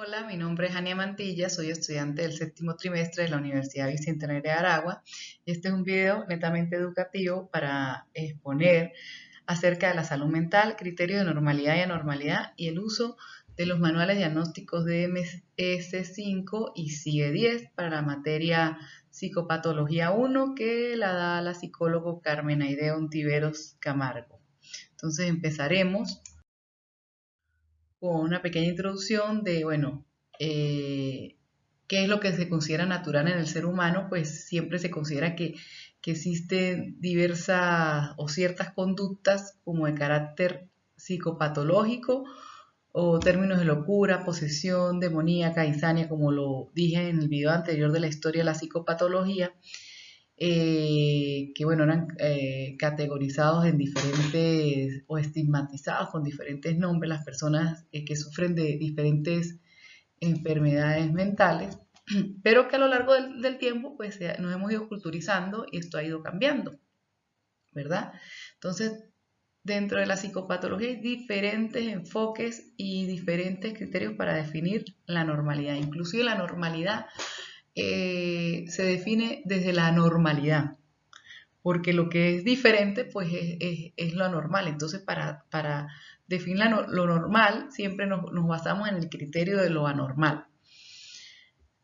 Hola, mi nombre es Ania Mantilla, soy estudiante del séptimo trimestre de la Universidad Bicentenaria de Aragua. Este es un video netamente educativo para exponer acerca de la salud mental, criterios de normalidad y anormalidad y el uso de los manuales diagnósticos de MS5 y CIE-10 para la materia Psicopatología 1 que la da la psicólogo Carmen Aidea Ontiveros Camargo. Entonces empezaremos con una pequeña introducción de, qué es lo que se considera natural en el ser humano. Pues siempre se considera que existen diversas o ciertas conductas como de carácter psicopatológico o términos de locura, posesión demoníaca, insania, como lo dije en el video anterior de la historia de la psicopatología, que bueno, eran categorizados en diferentes o estigmatizados con diferentes nombres las personas que sufren de diferentes enfermedades mentales, pero que a lo largo del tiempo pues nos hemos ido culturizando y esto ha ido cambiando, ¿verdad? Entonces, dentro de la psicopatología hay diferentes enfoques y diferentes criterios para definir la normalidad. Inclusive la normalidad se define desde la normalidad, porque lo que es diferente pues es lo anormal. Entonces para definir lo normal siempre nos basamos en el criterio de lo anormal.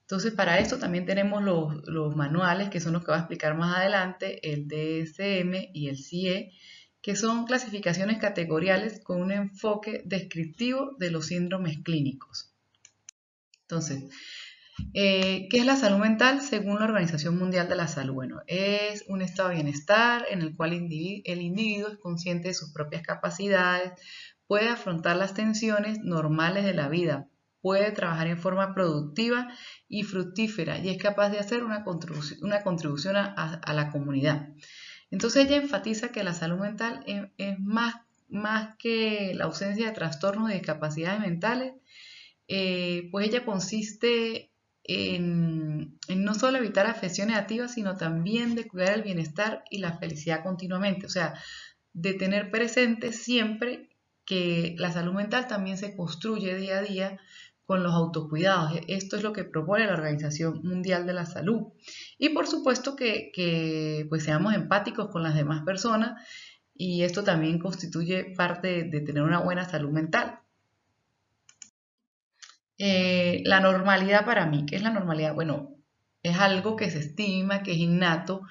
Entonces para esto también tenemos los manuales, que son los que voy a explicar más adelante, el DSM y el CIE, que son clasificaciones categoriales con un enfoque descriptivo de los síndromes clínicos. Entonces, ¿qué es la salud mental según la Organización Mundial de la Salud? Bueno, es un estado de bienestar en el cual el individuo es consciente de sus propias capacidades, puede afrontar las tensiones normales de la vida, puede trabajar en forma productiva y fructífera y es capaz de hacer una contribución a la comunidad. Entonces ella enfatiza que la salud mental es más que la ausencia de trastornos y discapacidades mentales. Pues ella consiste en no solo evitar afecciones negativas, sino también de cuidar el bienestar y la felicidad continuamente. O sea, de tener presente siempre que la salud mental también se construye día a día con los autocuidados. Esto es lo que propone la Organización Mundial de la Salud. Y por supuesto que pues seamos empáticos con las demás personas, y esto también constituye parte de tener una buena salud mental. La normalidad para mí, ¿qué es la normalidad? Bueno, es algo que se estima, que es innato,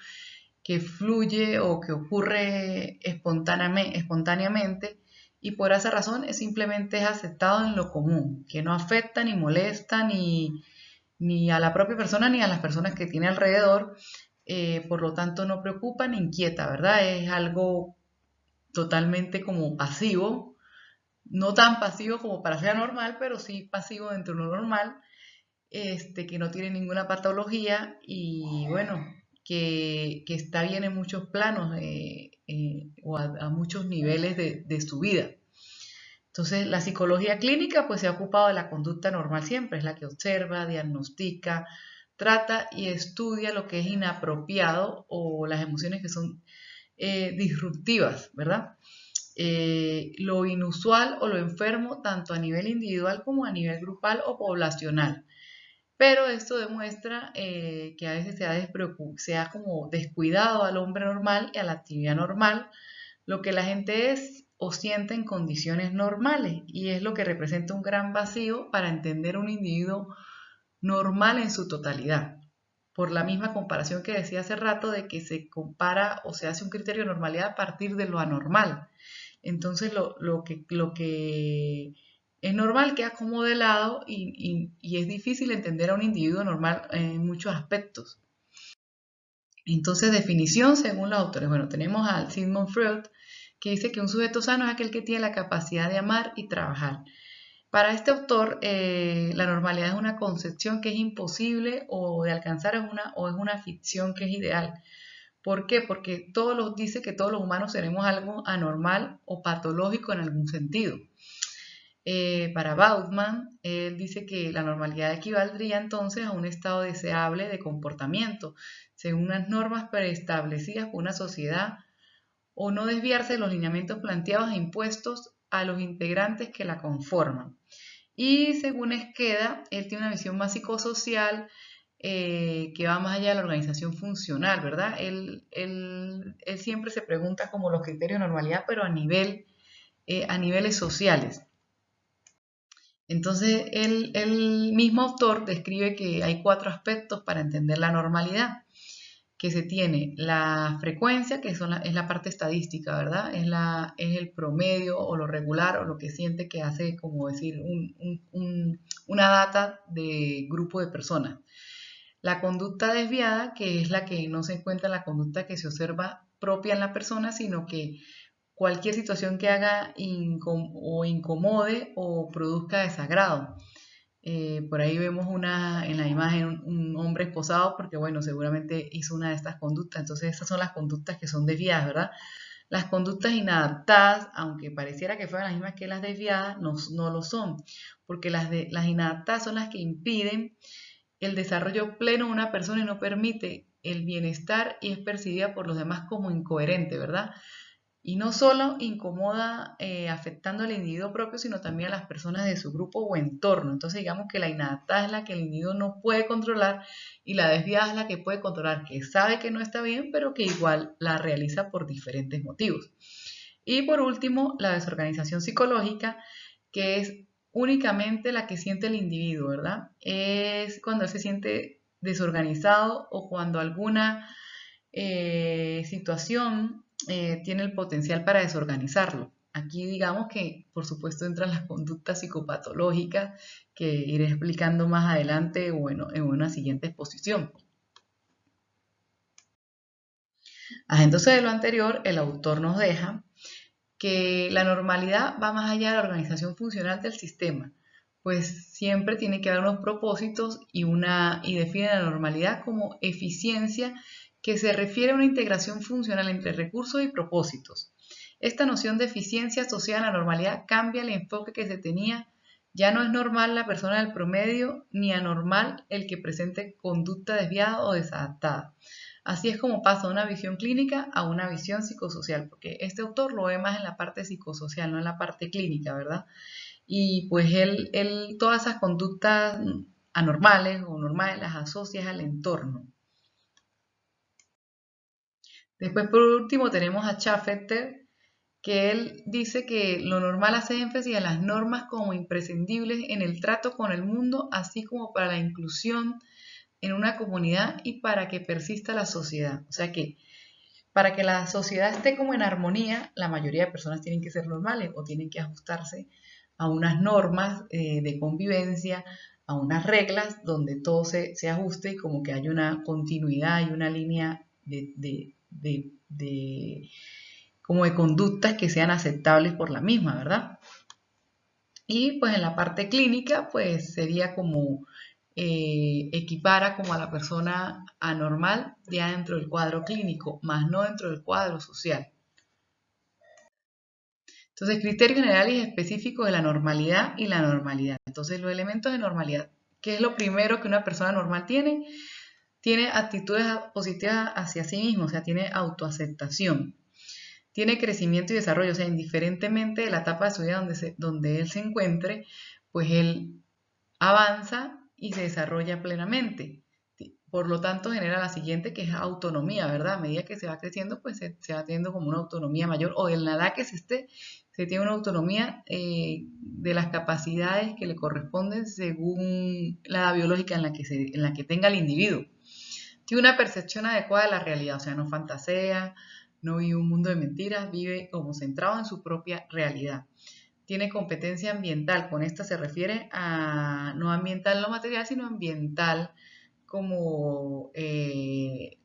que fluye o que ocurre espontáneamente, y por esa razón simplemente es aceptado en lo común, que no afecta ni molesta ni a la propia persona ni a las personas que tiene alrededor. Por lo tanto no preocupa ni inquieta, ¿verdad? Es algo totalmente como pasivo, no tan pasivo como para ser normal, pero sí pasivo dentro de lo normal, que no tiene ninguna patología y bueno, que está bien en muchos planos, o a muchos niveles de su vida. Entonces, la psicología clínica pues se ha ocupado de la conducta normal siempre, es la que observa, diagnostica, trata y estudia lo que es inapropiado o las emociones que son disruptivas, ¿verdad? Lo inusual o lo enfermo tanto a nivel individual como a nivel grupal o poblacional. Pero esto demuestra que a veces se ha como descuidado al hombre normal y a la actividad normal, lo que la gente es o siente en condiciones normales, y es lo que representa un gran vacío para entender un individuo normal en su totalidad. Por la misma comparación que decía hace rato de que se compara o se hace un criterio de normalidad a partir de lo anormal. Entonces lo que es normal queda como de lado y es difícil entender a un individuo normal en muchos aspectos. Entonces, definición según los autores. Bueno, tenemos a Sigmund Freud, que dice que un sujeto sano es aquel que tiene la capacidad de amar y trabajar. Para este autor, la normalidad es una concepción que es imposible o de alcanzar o es una ficción que es ideal. ¿Por qué? Porque dice que todos los humanos tenemos algo anormal o patológico en algún sentido. Para Bauman, él dice que la normalidad equivaldría entonces a un estado deseable de comportamiento, según unas normas preestablecidas por una sociedad, o no desviarse de los lineamientos planteados e impuestos a los integrantes que la conforman. Y según Esqueda, él tiene una visión más psicosocial que va más allá de la organización funcional, ¿verdad? Él siempre se pregunta como los criterios de normalidad, pero a niveles sociales. Entonces, el mismo autor describe que hay 4 aspectos para entender la normalidad, que se tiene la frecuencia, que es la parte estadística, ¿verdad? Es el promedio o lo regular o lo que siente que hace, como decir, una data de grupo de personas. La conducta desviada, que es la que no se encuentra en la conducta que se observa propia en la persona, sino que cualquier situación que haga o incomode o produzca desagrado. Por ahí vemos en la imagen un hombre esposado porque, bueno, seguramente hizo una de estas conductas. Entonces, esas son las conductas que son desviadas, ¿verdad? Las conductas inadaptadas, aunque pareciera que fueran las mismas que las desviadas, no lo son, porque las inadaptadas son las que impiden el desarrollo pleno de una persona y no permite el bienestar y es percibida por los demás como incoherente, ¿verdad? Y no solo incomoda afectando al individuo propio, sino también a las personas de su grupo o entorno. Entonces digamos que la inadaptada es la que el individuo no puede controlar y la desviada es la que puede controlar, que sabe que no está bien, pero que igual la realiza por diferentes motivos. Y por último, la desorganización psicológica, que es únicamente la que siente el individuo, ¿verdad? Es cuando él se siente desorganizado o cuando alguna situación tiene el potencial para desorganizarlo. Aquí digamos que, por supuesto, entran las conductas psicopatológicas que iré explicando más adelante o en una siguiente exposición. Entonces, de lo anterior, el autor nos deja que la normalidad va más allá de la organización funcional del sistema, pues siempre tiene que haber unos propósitos y define la normalidad como eficiencia que se refiere a una integración funcional entre recursos y propósitos. Esta noción de eficiencia asociada a la normalidad cambia el enfoque que se tenía. Ya no es normal la persona del promedio ni anormal el que presente conducta desviada o desadaptada. Así es como pasa de una visión clínica a una visión psicosocial, porque este autor lo ve más en la parte psicosocial, no en la parte clínica, ¿verdad? Y pues él todas esas conductas anormales o normales las asocia al entorno. Después, por último, tenemos a Schaffer, que él dice que lo normal hace énfasis en las normas como imprescindibles en el trato con el mundo, así como para la inclusión en una comunidad y para que persista la sociedad. O sea que para que la sociedad esté como en armonía, la mayoría de personas tienen que ser normales o tienen que ajustarse a unas normas de convivencia, a unas reglas donde todo se ajuste y como que haya una continuidad y una línea como de conductas que sean aceptables por la misma, ¿verdad? Y pues en la parte clínica, pues sería como equipara como a la persona anormal ya dentro del cuadro clínico, más no dentro del cuadro social. Entonces, criterios generales y específicos de la normalidad y la normalidad. Entonces, los elementos de normalidad. ¿Qué es lo primero que una persona normal tiene? Tiene actitudes positivas hacia sí mismo, o sea, tiene autoaceptación. Tiene crecimiento y desarrollo, o sea, indiferentemente de la etapa de su vida donde él se encuentre, pues él avanza y se desarrolla plenamente. Por lo tanto, genera la siguiente, que es autonomía, ¿verdad? A medida que se va creciendo, pues se va teniendo como una autonomía mayor, o en la edad que se esté, se tiene una autonomía de las capacidades que le corresponden según la edad biológica en la que tenga el individuo. Tiene una percepción adecuada de la realidad, o sea, no fantasea, no vive un mundo de mentiras, vive como centrado en su propia realidad. Tiene competencia ambiental, con esta se refiere a no ambiental no material, sino ambiental como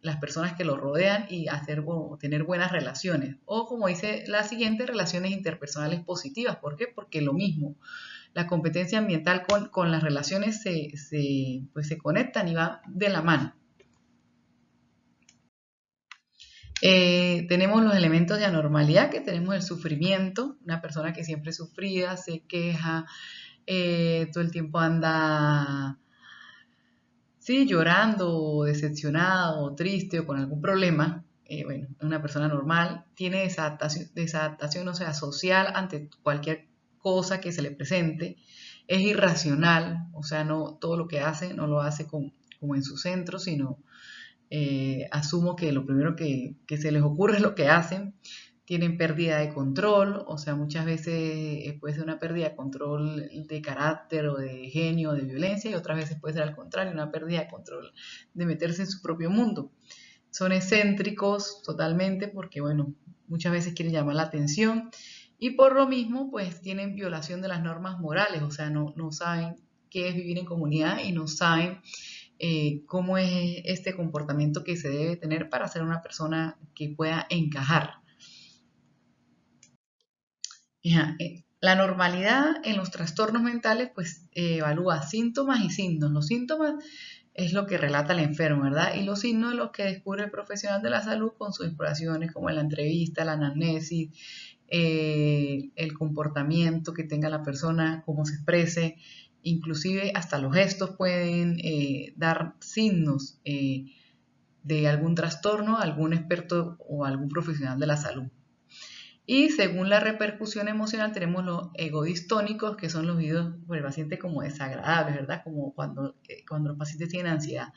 las personas que lo rodean y tener buenas relaciones. O como dice la siguiente, relaciones interpersonales positivas. ¿Por qué? Porque lo mismo, la competencia ambiental con las relaciones pues se conectan y van de la mano. Tenemos los elementos de anormalidad, que tenemos el sufrimiento, una persona que siempre sufrida, se queja, todo el tiempo anda, sí, llorando, o decepcionado, o triste, o con algún problema. Bueno, una persona normal tiene desadaptación, o sea, social ante cualquier cosa que se le presente. es irracional, o sea, no todo lo que hace no lo hace como en su centro, sino asumo que lo primero que se les ocurre es lo que hacen. Tienen pérdida de control, o sea, muchas veces puede ser una pérdida de control de carácter o de genio o de violencia, y otras veces puede ser al contrario, una pérdida de control de meterse en su propio mundo. Son excéntricos totalmente porque, bueno, muchas veces quieren llamar la atención y por lo mismo, pues tienen violación de las normas morales, o sea, no saben qué es vivir en comunidad y no saben cómo es este comportamiento que se debe tener para ser una persona que pueda encajar. La normalidad en los trastornos mentales pues evalúa síntomas y signos. Los síntomas es lo que relata el enfermo, ¿verdad? Y los signos es los que descubre el profesional de la salud con sus exploraciones, como en la entrevista, la anamnesis, el comportamiento que tenga la persona, cómo se exprese, inclusive hasta los gestos pueden dar signos de algún trastorno a algún experto o algún profesional de la salud. Y según la repercusión emocional tenemos los egodistónicos, que son los vividos por el paciente como desagradables, ¿verdad? Como cuando los pacientes tienen ansiedad.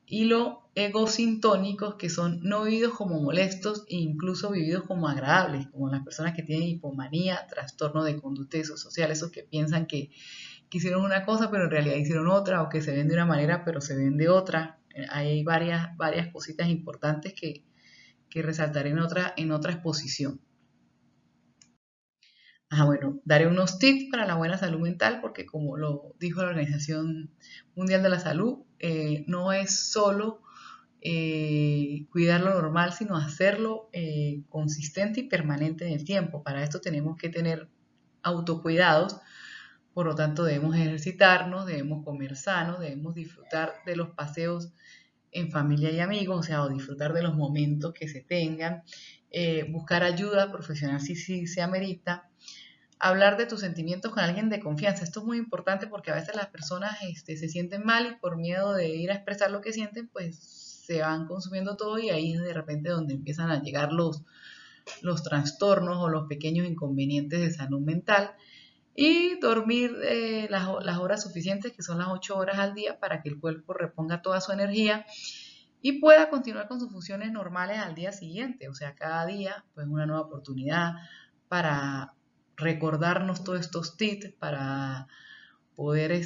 Y los egosintónicos, que son no vividos como molestos e incluso vividos como agradables, como las personas que tienen hipomanía, trastorno de conducta social, esos que piensan que hicieron una cosa pero en realidad hicieron otra, o que se ven de una manera pero se ven de otra. Hay varias cositas importantes que resaltaré en otra exposición. Bueno, daré unos tips para la buena salud mental porque como lo dijo la Organización Mundial de la Salud, no es solo cuidar lo normal, sino hacerlo consistente y permanente en el tiempo. Para esto tenemos que tener autocuidados, por lo tanto debemos ejercitarnos, debemos comer sano, debemos disfrutar de los paseos en familia y amigos, o sea, o disfrutar de los momentos que se tengan, buscar ayuda profesional si se amerita, hablar de tus sentimientos con alguien de confianza. Esto es muy importante porque a veces las personas se sienten mal y por miedo de ir a expresar lo que sienten, pues se van consumiendo todo y ahí es de repente donde empiezan a llegar los trastornos o los pequeños inconvenientes de salud mental. Y dormir las horas suficientes, que son las 8 horas al día, para que el cuerpo reponga toda su energía y pueda continuar con sus funciones normales al día siguiente. O sea, cada día, pues una nueva oportunidad para recordarnos todos estos tips, para poder,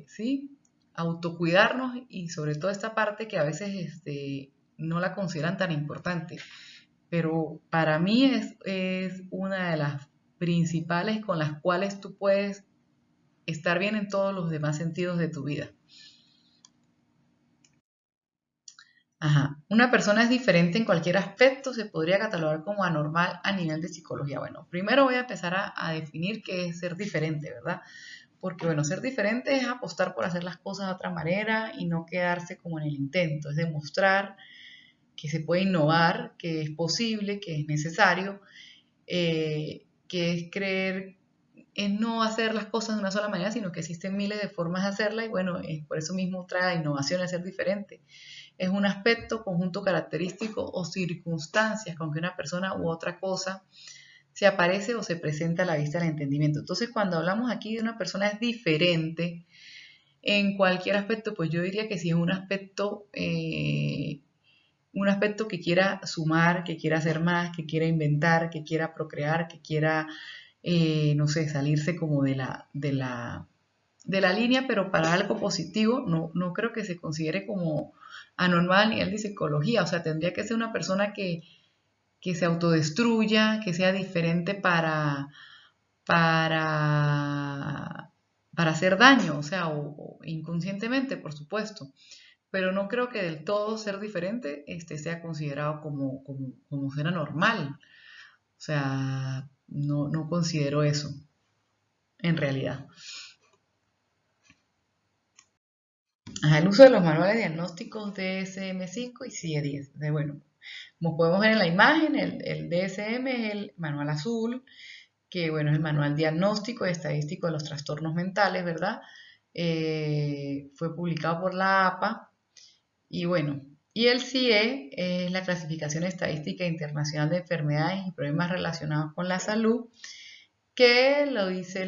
sí, autocuidarnos y sobre todo esta parte que a veces no la consideran tan importante. Pero para mí es una de las principales con las cuales tú puedes estar bien en todos los demás sentidos de tu vida. Una persona es diferente en cualquier aspecto, se podría catalogar como anormal a nivel de psicología. Bueno, primero voy a empezar a definir qué es ser diferente, ¿verdad? Porque, bueno, ser diferente es apostar por hacer las cosas de otra manera y no quedarse como en el intento, es demostrar que se puede innovar, que es posible, que es necesario, que es creer en no hacer las cosas de una sola manera, sino que existen miles de formas de hacerla y bueno, por eso mismo trae innovación a ser diferente. Es un aspecto, conjunto característico o circunstancias con que una persona u otra cosa se aparece o se presenta a la vista del entendimiento. Entonces, cuando hablamos aquí de una persona es diferente en cualquier aspecto, pues yo diría que si es un aspecto que quiera sumar, que quiera hacer más, que quiera inventar, que quiera procrear, que quiera, no sé, salirse como de la línea, pero para algo positivo, no creo que se considere como anormal a nivel de psicología. O sea, tendría que ser una persona que se autodestruya, que sea diferente para, para hacer daño, o sea, o inconscientemente, por supuesto. Pero no creo que del todo ser diferente sea considerado como ser anormal. O sea, no considero eso, en realidad. El uso de los manuales diagnósticos DSM-5 y CIE-10. Bueno, como podemos ver en la imagen, el DSM es el manual azul, que bueno, es el manual diagnóstico y estadístico de los trastornos mentales, ¿verdad? Fue publicado por la APA y bueno, y el CIE es la clasificación estadística internacional de enfermedades y problemas relacionados con la salud, que lo dice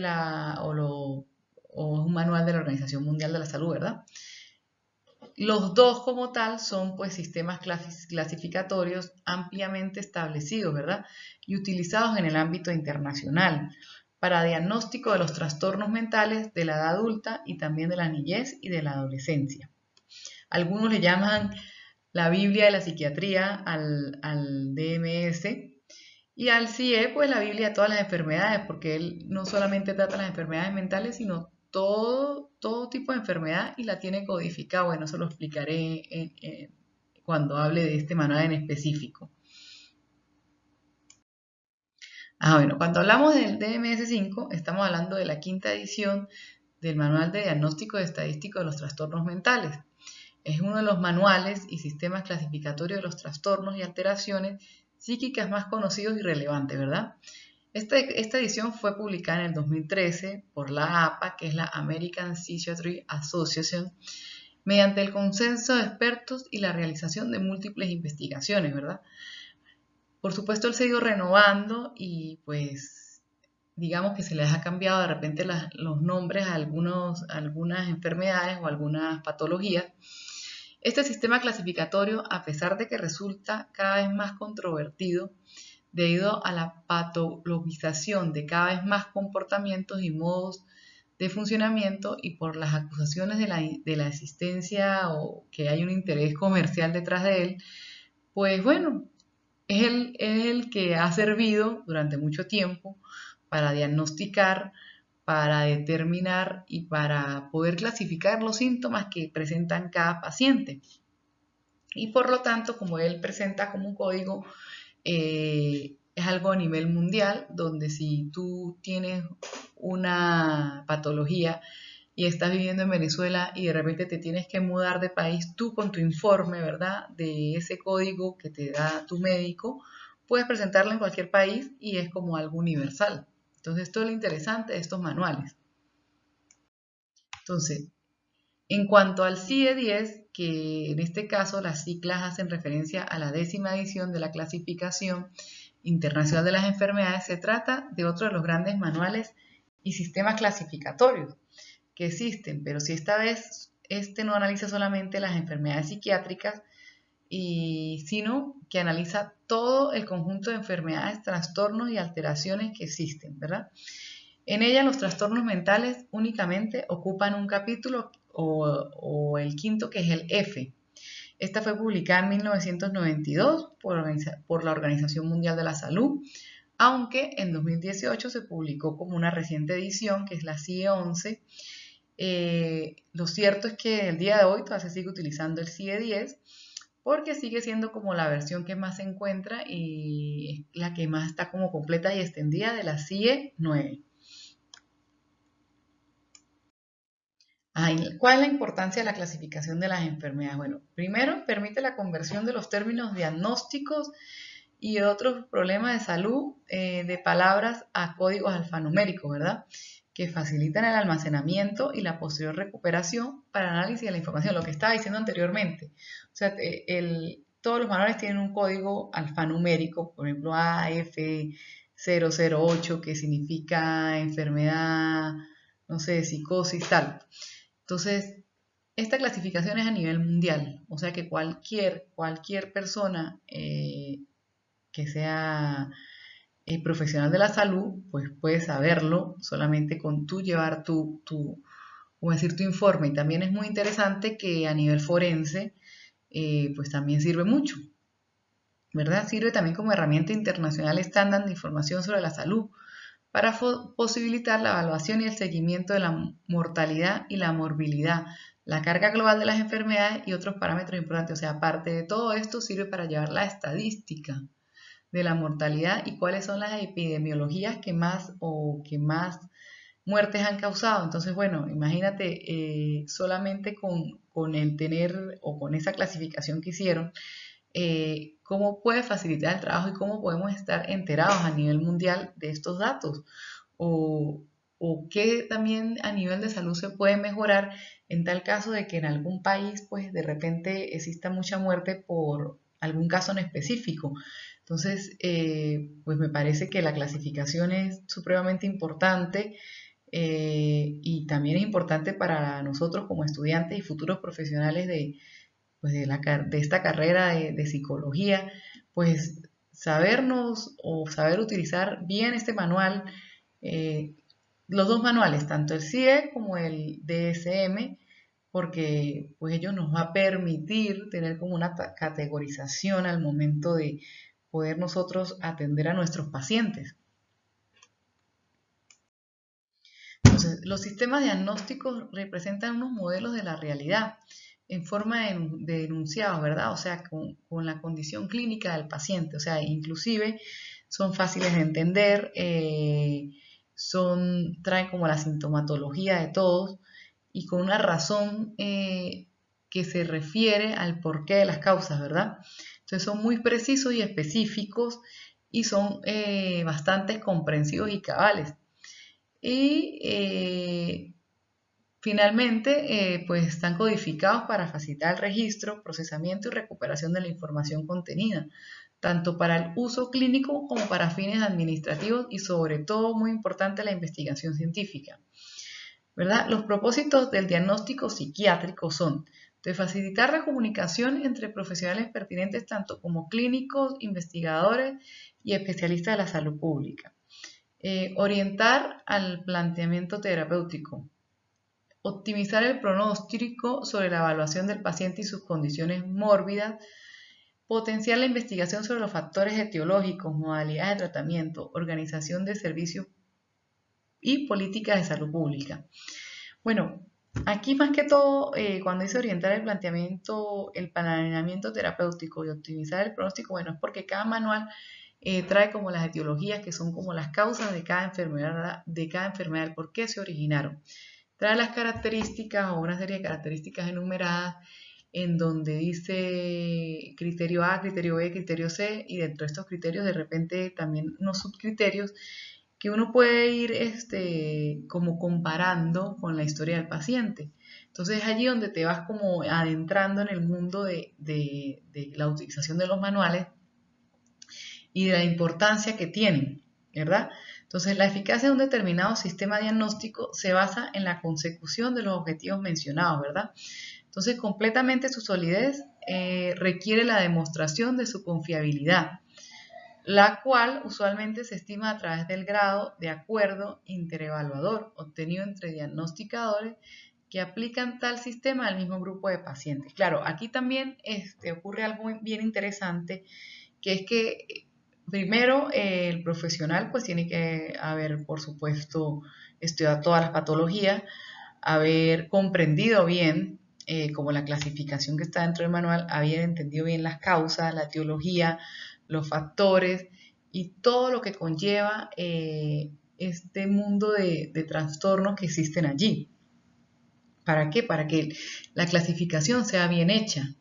o es un manual de la Organización Mundial de la Salud, ¿verdad? Los dos como tal son pues sistemas clasificatorios ampliamente establecidos, ¿verdad? Y utilizados en el ámbito internacional para diagnóstico de los trastornos mentales de la edad adulta y también de la niñez y de la adolescencia. Algunos le llaman la Biblia de la psiquiatría al DMS y al CIE pues la Biblia de todas las enfermedades, porque él no solamente trata las enfermedades mentales, sino todo tipo de enfermedad y la tiene codificada. Bueno, eso lo explicaré cuando hable de este manual en específico. Bueno, cuando hablamos del DMS-5, estamos hablando de la quinta edición del Manual de Diagnóstico y Estadístico de los Trastornos Mentales. Es uno de los manuales y sistemas clasificatorios de los trastornos y alteraciones psíquicas más conocidos y relevantes, ¿verdad? Esta edición fue publicada en el 2013 por la APA, que es la American Psychiatry Association, mediante el consenso de expertos y la realización de múltiples investigaciones, ¿verdad? Por supuesto, él se ha ido renovando y pues digamos que se les ha cambiado de repente los nombres a algunas enfermedades o algunas patologías. Este sistema clasificatorio, a pesar de que resulta cada vez más controvertido, debido a la patologización de cada vez más comportamientos y modos de funcionamiento y por las acusaciones de la existencia o que hay un interés comercial detrás de él, pues bueno, es el que ha servido durante mucho tiempo para diagnosticar, para determinar y para poder clasificar los síntomas que presentan cada paciente. Y por lo tanto, como él presenta como un código, es algo a nivel mundial, donde si tú tienes una patología y estás viviendo en Venezuela y de repente te tienes que mudar de país, tú con tu informe, ¿verdad? De ese código que te da tu médico, puedes presentarlo en cualquier país y es como algo universal. Entonces, esto es lo interesante de estos manuales. Entonces, en cuanto al CIE-10, que en este caso las siglas hacen referencia a la 10ª edición de la clasificación internacional de las enfermedades, se trata de otro de los grandes manuales y sistemas clasificatorios que existen, pero si esta vez este no analiza solamente las enfermedades psiquiátricas, sino que analiza todo el conjunto de enfermedades, trastornos y alteraciones que existen, ¿verdad? En ella los trastornos mentales únicamente ocupan un capítulo o el quinto, que es el F. Esta fue publicada en 1992 por la Organización Mundial de la Salud, aunque en 2018 se publicó como una reciente edición, que es la CIE-11. Lo cierto es que el día de hoy todavía se sigue utilizando el CIE-10 porque sigue siendo como la versión que más se encuentra y la que más está como completa y extendida de la CIE-9. ¿Cuál es la importancia de la clasificación de las enfermedades? Bueno, primero permite la conversión de los términos diagnósticos y otros problemas de salud de palabras a códigos alfanuméricos, ¿verdad? Que facilitan el almacenamiento y la posterior recuperación para análisis de la información, lo que estaba diciendo anteriormente. O sea, todos los manuales tienen un código alfanumérico, por ejemplo, AF008, que significa enfermedad, no sé, psicosis, tal. Entonces, esta clasificación es a nivel mundial, o sea que cualquier persona que sea profesional de la salud, pues puede saberlo solamente con tú llevar como decir, tu informe. Y también es muy interesante que a nivel forense, pues también sirve mucho, ¿verdad? Sirve también como herramienta internacional estándar de información sobre la salud para posibilitar la evaluación y el seguimiento de la mortalidad y la morbilidad, la carga global de las enfermedades y otros parámetros importantes. O sea, aparte de todo esto, sirve para llevar la estadística de la mortalidad y cuáles son las epidemiologías que más muertes han causado. Entonces, bueno, imagínate solamente con el tener o con esa clasificación que hicieron, cómo puede facilitar el trabajo y cómo podemos estar enterados a nivel mundial de estos datos o, o qué también a nivel de salud se puede mejorar en tal caso de que en algún país pues de repente exista mucha muerte por algún caso en específico. Entonces, pues me parece que la clasificación es supremamente importante y también es importante para nosotros como estudiantes y futuros profesionales pues de esta carrera de psicología, pues sabernos o saber utilizar bien este manual, eh, los dos manuales, tanto el CIE como el DSM, porque pues ello nos va a permitir tener como una categorización al momento de poder nosotros atender a nuestros pacientes. Entonces, los sistemas diagnósticos representan unos modelos de la realidad en forma de enunciados, ¿verdad? O sea, con la condición clínica del paciente, o sea, inclusive son fáciles de entender, traen como la sintomatología de todos y con una razón que se refiere al porqué de las causas, ¿verdad? Entonces son muy precisos y específicos y son bastante comprensivos y cabales. Y finalmente, pues están codificados para facilitar el registro, procesamiento y recuperación de la información contenida, tanto para el uso clínico como para fines administrativos y sobre todo, muy importante, la investigación científica. ¿Verdad? Los propósitos del diagnóstico psiquiátrico son de facilitar la comunicación entre profesionales pertinentes tanto como clínicos, investigadores y especialistas de la salud pública. Orientar al planteamiento terapéutico, optimizar el pronóstico sobre la evaluación del paciente y sus condiciones mórbidas, potenciar la investigación sobre los factores etiológicos, modalidades de tratamiento, organización de servicios y políticas de salud pública. Bueno, aquí más que todo, cuando dice orientar el planeamiento terapéutico y optimizar el pronóstico, bueno, es porque cada manual trae como las etiologías que son como las causas de cada enfermedad, el por qué se originaron. Trae las características o una serie de características enumeradas en donde dice criterio A, criterio B, criterio C y dentro de estos criterios de repente también unos subcriterios que uno puede ir como comparando con la historia del paciente. Entonces es allí donde te vas como adentrando en el mundo de la utilización de los manuales y de la importancia que tienen, ¿verdad? Entonces, la eficacia de un determinado sistema diagnóstico se basa en la consecución de los objetivos mencionados, ¿verdad? Entonces, completamente su solidez requiere la demostración de su confiabilidad, la cual usualmente se estima a través del grado de acuerdo interevaluador obtenido entre diagnosticadores que aplican tal sistema al mismo grupo de pacientes. Claro, aquí también ocurre algo bien interesante, que es que primero el profesional pues tiene que haber, por supuesto, estudiado todas las patologías, haber comprendido bien como la clasificación que está dentro del manual, haber entendido bien las causas, la etiología, los factores y todo lo que conlleva este mundo de trastornos que existen allí. ¿Para qué? Para que la clasificación sea bien hecha,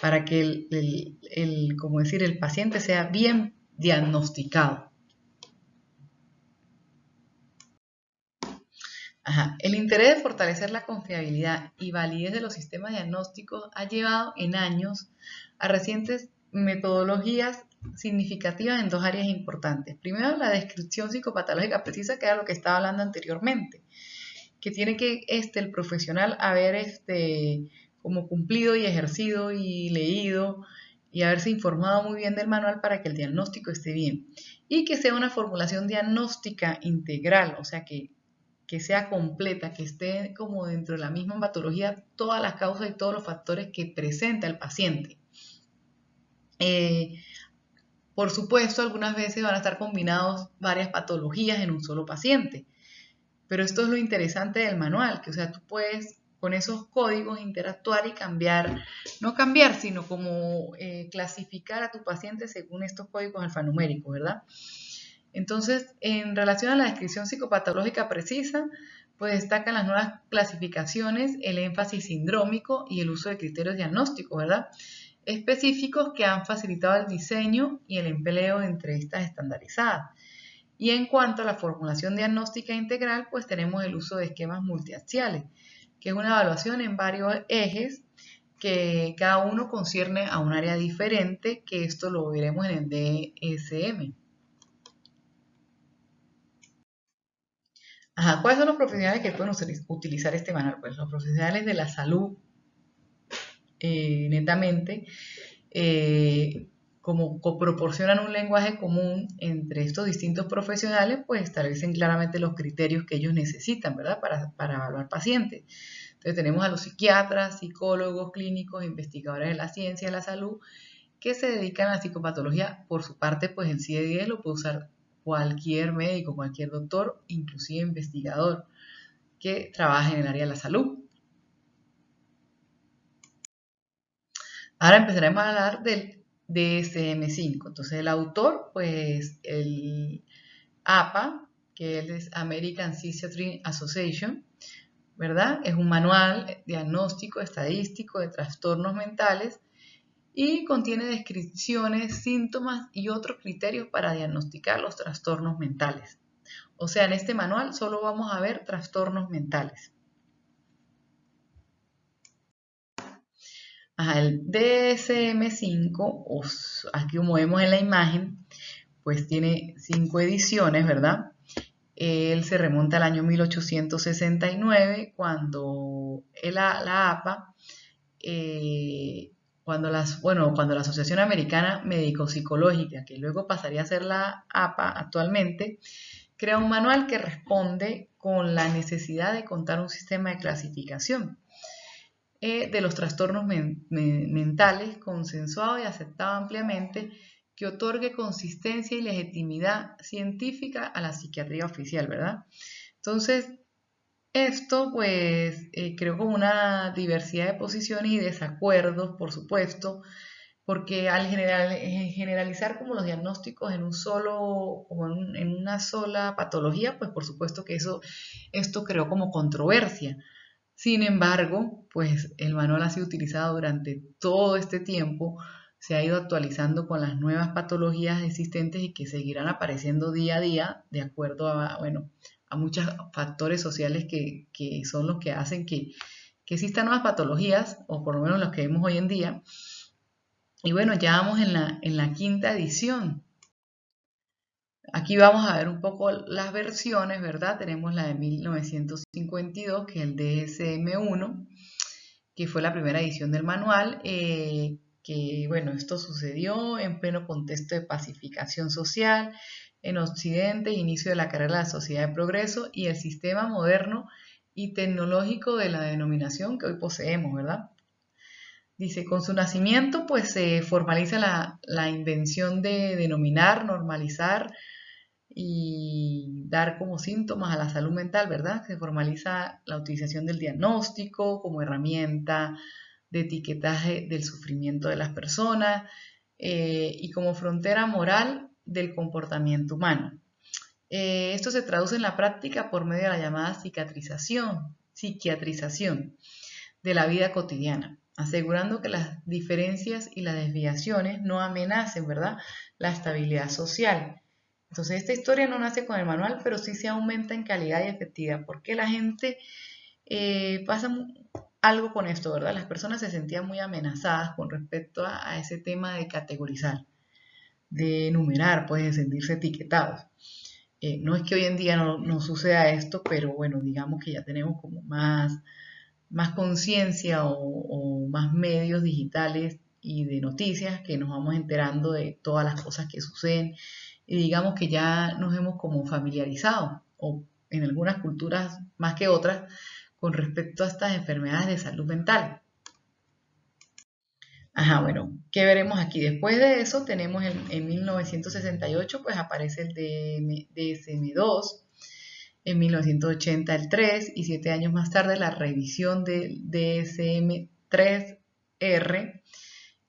para que el paciente sea bien diagnosticado. Ajá. El interés de fortalecer la confiabilidad y validez de los sistemas diagnósticos ha llevado en años a recientes metodologías significativas en dos áreas importantes. Primero, la descripción psicopatológica precisa, que era lo que estaba hablando anteriormente, que tiene que el profesional haber como cumplido y ejercido y leído y haberse informado muy bien del manual para que el diagnóstico esté bien. Y que sea una formulación diagnóstica integral, o sea, que sea completa, que esté como dentro de la misma patología todas las causas y todos los factores que presenta el paciente. Por supuesto, algunas veces van a estar combinados varias patologías en un solo paciente, pero esto es lo interesante del manual, que o sea, tú puedes con esos códigos interactuar y cambiar, no cambiar, sino como clasificar a tu paciente según estos códigos alfanuméricos, ¿verdad? Entonces, en relación a la descripción psicopatológica precisa, pues destacan las nuevas clasificaciones, el énfasis sindrómico y el uso de criterios diagnósticos, ¿verdad? Específicos que han facilitado el diseño y el empleo de entrevistas estandarizadas. Y en cuanto a la formulación diagnóstica integral, pues tenemos el uso de esquemas multiaxiales, que es una evaluación en varios ejes que cada uno concierne a un área diferente, que esto lo veremos en el DSM. Ajá, ¿cuáles son los profesionales que pueden utilizar este manual? Pues los profesionales de la salud, netamente, eh, como proporcionan un lenguaje común entre estos distintos profesionales, pues establecen claramente los criterios que ellos necesitan, ¿verdad? Para evaluar pacientes. Entonces tenemos a los psiquiatras, psicólogos clínicos, investigadores de la ciencia de la salud, que se dedican a la psicopatología. Por su parte, pues el CIE-10 lo puede usar cualquier médico, cualquier doctor, inclusive investigador que trabaje en el área de la salud. Ahora empezaremos a hablar del DSM-5. Entonces el autor, pues el APA, que es American Psychiatric Association, ¿verdad? Es un manual diagnóstico estadístico de trastornos mentales y contiene descripciones, síntomas y otros criterios para diagnosticar los trastornos mentales. O sea, en este manual solo vamos a ver trastornos mentales. Ajá, el DSM-5, aquí como vemos en la imagen, pues tiene 5 ediciones, ¿verdad? Él se remonta al año 1869, cuando la APA, cuando la Asociación Americana Médico-Psicológica, que luego pasaría a ser la APA actualmente, crea un manual que responde con la necesidad de contar un sistema de clasificación de los trastornos mentales consensuado y aceptado ampliamente, que otorgue consistencia y legitimidad científica a la psiquiatría oficial, ¿verdad? Entonces, esto pues creó como una diversidad de posiciones y desacuerdos, por supuesto, porque al generalizar como los diagnósticos en un solo o en una sola patología, pues por supuesto que esto creó como controversia. Sin embargo, pues el manual ha sido utilizado durante todo este tiempo, se ha ido actualizando con las nuevas patologías existentes y que seguirán apareciendo día a día de acuerdo a, bueno, a muchos factores sociales que son los que hacen que existan nuevas patologías, o por lo menos las que vemos hoy en día. Y bueno, ya vamos en la quinta edición. Aquí vamos a ver un poco las versiones, ¿verdad? Tenemos la de 1952, que es el DSM-1, que fue la primera edición del manual, que bueno, esto sucedió en pleno contexto de pacificación social en Occidente, inicio de la carrera de la sociedad de progreso y el sistema moderno y tecnológico de la denominación que hoy poseemos, ¿verdad? Dice, con su nacimiento, pues se formaliza la invención de denominar, normalizar y dar como síntomas a la salud mental, ¿verdad? Se formaliza la utilización del diagnóstico como herramienta de etiquetaje del sufrimiento de las personas y como frontera moral del comportamiento humano. Esto se traduce en la práctica por medio de la llamada psiquiatrización de la vida cotidiana, asegurando que las diferencias y las desviaciones no amenacen, ¿verdad?, la estabilidad social. Entonces, esta historia no nace con el manual, pero sí se aumenta en calidad y efectividad, porque la gente pasa algo con esto, ¿verdad? Las personas se sentían muy amenazadas con respecto a ese tema de categorizar, de enumerar, pues de sentirse etiquetados. No es que hoy en día no suceda esto, pero bueno, digamos que ya tenemos como más conciencia o más medios digitales y de noticias que nos vamos enterando de todas las cosas que suceden y digamos que ya nos hemos como familiarizado o en algunas culturas más que otras con respecto a estas enfermedades de salud mental. Ajá, bueno, ¿qué veremos aquí? Después de eso tenemos en 1968 pues aparece el DSM-2, en 1980 el 3 y 7 años más tarde la revisión del DSM-3R,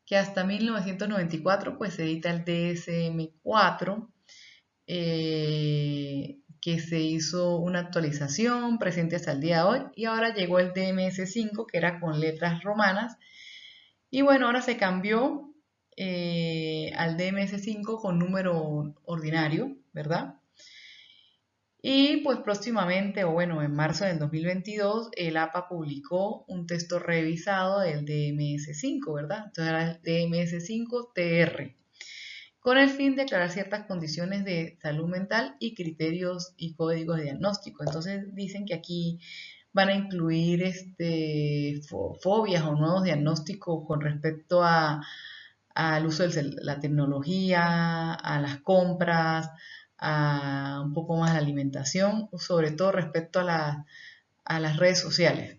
que hasta 1994 pues se edita el DSM-4, que se hizo una actualización presente hasta el día de hoy y ahora llegó el DMS-5 que era con letras romanas y bueno, ahora se cambió al DMS-5 con número ordinario, ¿verdad? Y pues próximamente, o bueno, en marzo del 2022, el APA publicó un texto revisado del DMS-5, ¿verdad? Entonces era el DMS-5-TR, con el fin de aclarar ciertas condiciones de salud mental y criterios y códigos de diagnóstico. Entonces dicen que aquí van a incluir fobias o nuevos diagnósticos con respecto al uso de la tecnología, a las compras, a un poco más la alimentación, sobre todo respecto a las redes sociales.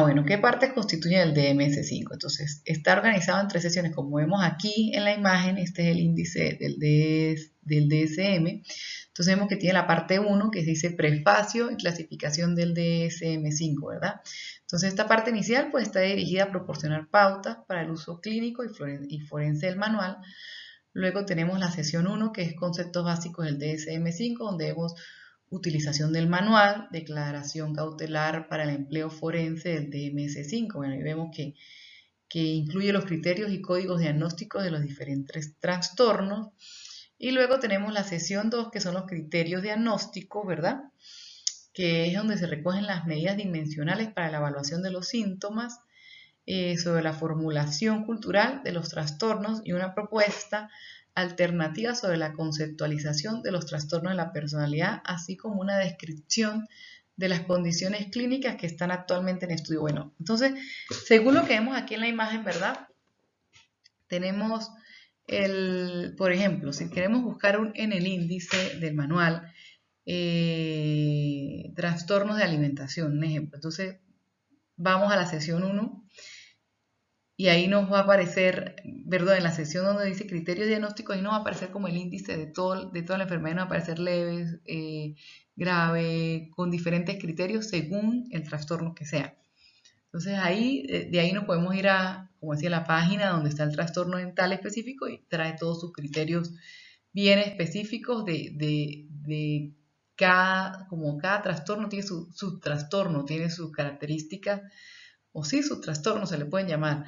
Bueno, ¿qué partes constituyen el DMS5? Entonces, está organizado en 3 sesiones, como vemos aquí en la imagen, este es el índice del DSM. Entonces vemos que tiene la parte 1, que dice prefacio y clasificación del DSM5, ¿verdad? Entonces esta parte inicial pues está dirigida a proporcionar pautas para el uso clínico y forense del manual. Luego tenemos la sesión 1, que es conceptos básicos del DSM5, donde vemos utilización del manual, declaración cautelar para el empleo forense del DMS5. Bueno, ahí vemos que incluye los criterios y códigos diagnósticos de los diferentes trastornos. Y luego tenemos la sesión 2, que son los criterios diagnósticos, ¿verdad? Que es donde se recogen las medidas dimensionales para la evaluación de los síntomas, sobre la formulación cultural de los trastornos y una propuesta alternativa sobre la conceptualización de los trastornos de la personalidad, así como una descripción de las condiciones clínicas que están actualmente en estudio. Bueno, entonces, según lo que vemos aquí en la imagen, ¿verdad? Tenemos por ejemplo, si queremos buscar en el índice del manual, trastornos de alimentación, un ejemplo. Entonces, vamos a la sesión 1 y ahí nos va a aparecer, perdón, en la sección donde dice criterios diagnósticos, ahí nos va a aparecer como el índice de toda la enfermedad, nos va a aparecer leves, grave, con diferentes criterios según el trastorno que sea. Entonces ahí, de ahí nos podemos ir a, como decía, la página donde está el trastorno dental específico y trae todos sus criterios bien específicos de como cada trastorno tiene su trastorno, tiene sus características, o sí, sus trastornos se le pueden llamar.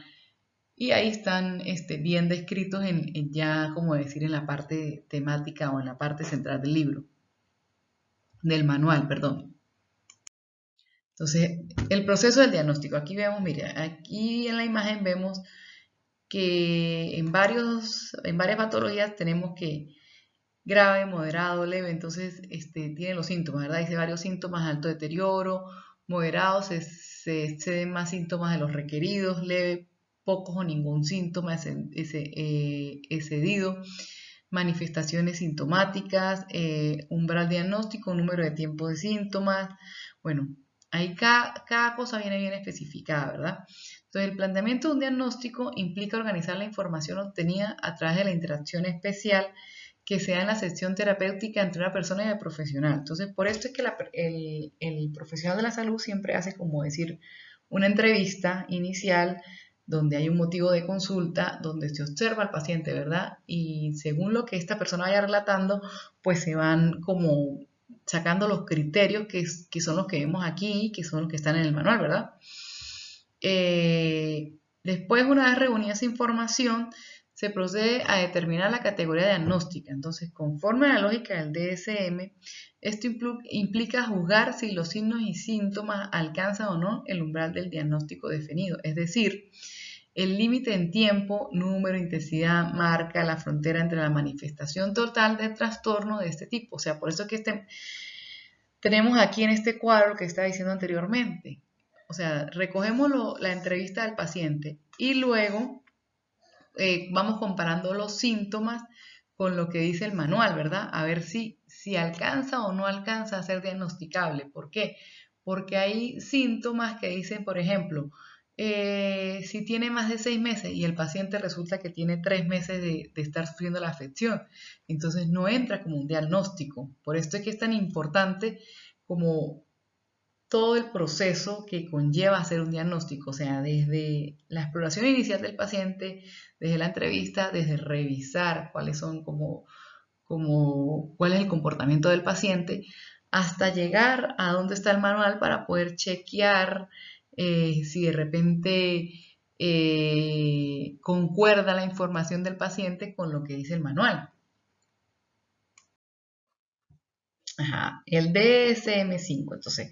Y ahí están bien descritos ya, como decir, en la parte temática o en la parte central del libro, del manual, perdón. Entonces, el proceso del diagnóstico. Aquí vemos, mira, aquí en la imagen vemos que en varias patologías tenemos que grave, moderado, leve, entonces tiene los síntomas, ¿verdad? Dice varios síntomas, alto deterioro, moderado, se exceden más síntomas de los requeridos, leve, pocos o ningún síntoma excedido, manifestaciones sintomáticas, umbral diagnóstico, número de tiempo de síntomas, bueno, ahí cada cosa viene bien especificada, ¿verdad? Entonces, el planteamiento de un diagnóstico implica organizar la información obtenida a través de la interacción especial que se da en la sesión terapéutica entre una persona y el profesional. Entonces, por esto es que el profesional de la salud siempre hace, como decir, una entrevista inicial donde hay un motivo de consulta, donde se observa al paciente, ¿verdad? Y según lo que esta persona vaya relatando, pues se van como sacando los criterios que son los que vemos aquí, que son los que están en el manual, ¿verdad? Después, una vez reunida esa información, se procede a determinar la categoría diagnóstica. Entonces, conforme a la lógica del DSM, esto implica juzgar si los signos y síntomas alcanzan o no el umbral del diagnóstico definido. Es decir, el límite en tiempo, número, intensidad, marca la frontera entre la manifestación total de trastorno de este tipo. O sea, por eso que tenemos aquí en este cuadro lo que estaba diciendo anteriormente. O sea, recogemos la entrevista del paciente y luego vamos comparando los síntomas con lo que dice el manual, ¿verdad? A ver si alcanza o no alcanza a ser diagnosticable. ¿Por qué? Porque hay síntomas que dicen, por ejemplo, si tiene más de 6 meses y el paciente resulta que tiene 3 meses de estar sufriendo la afección, entonces no entra como un diagnóstico. Por esto es que es tan importante como todo el proceso que conlleva hacer un diagnóstico, o sea, desde la exploración inicial del paciente, desde la entrevista, desde revisar cuáles son cuál es el comportamiento del paciente, hasta llegar a dónde está el manual para poder chequear si de repente concuerda la información del paciente con lo que dice el manual. Ajá, el DSM-5, entonces,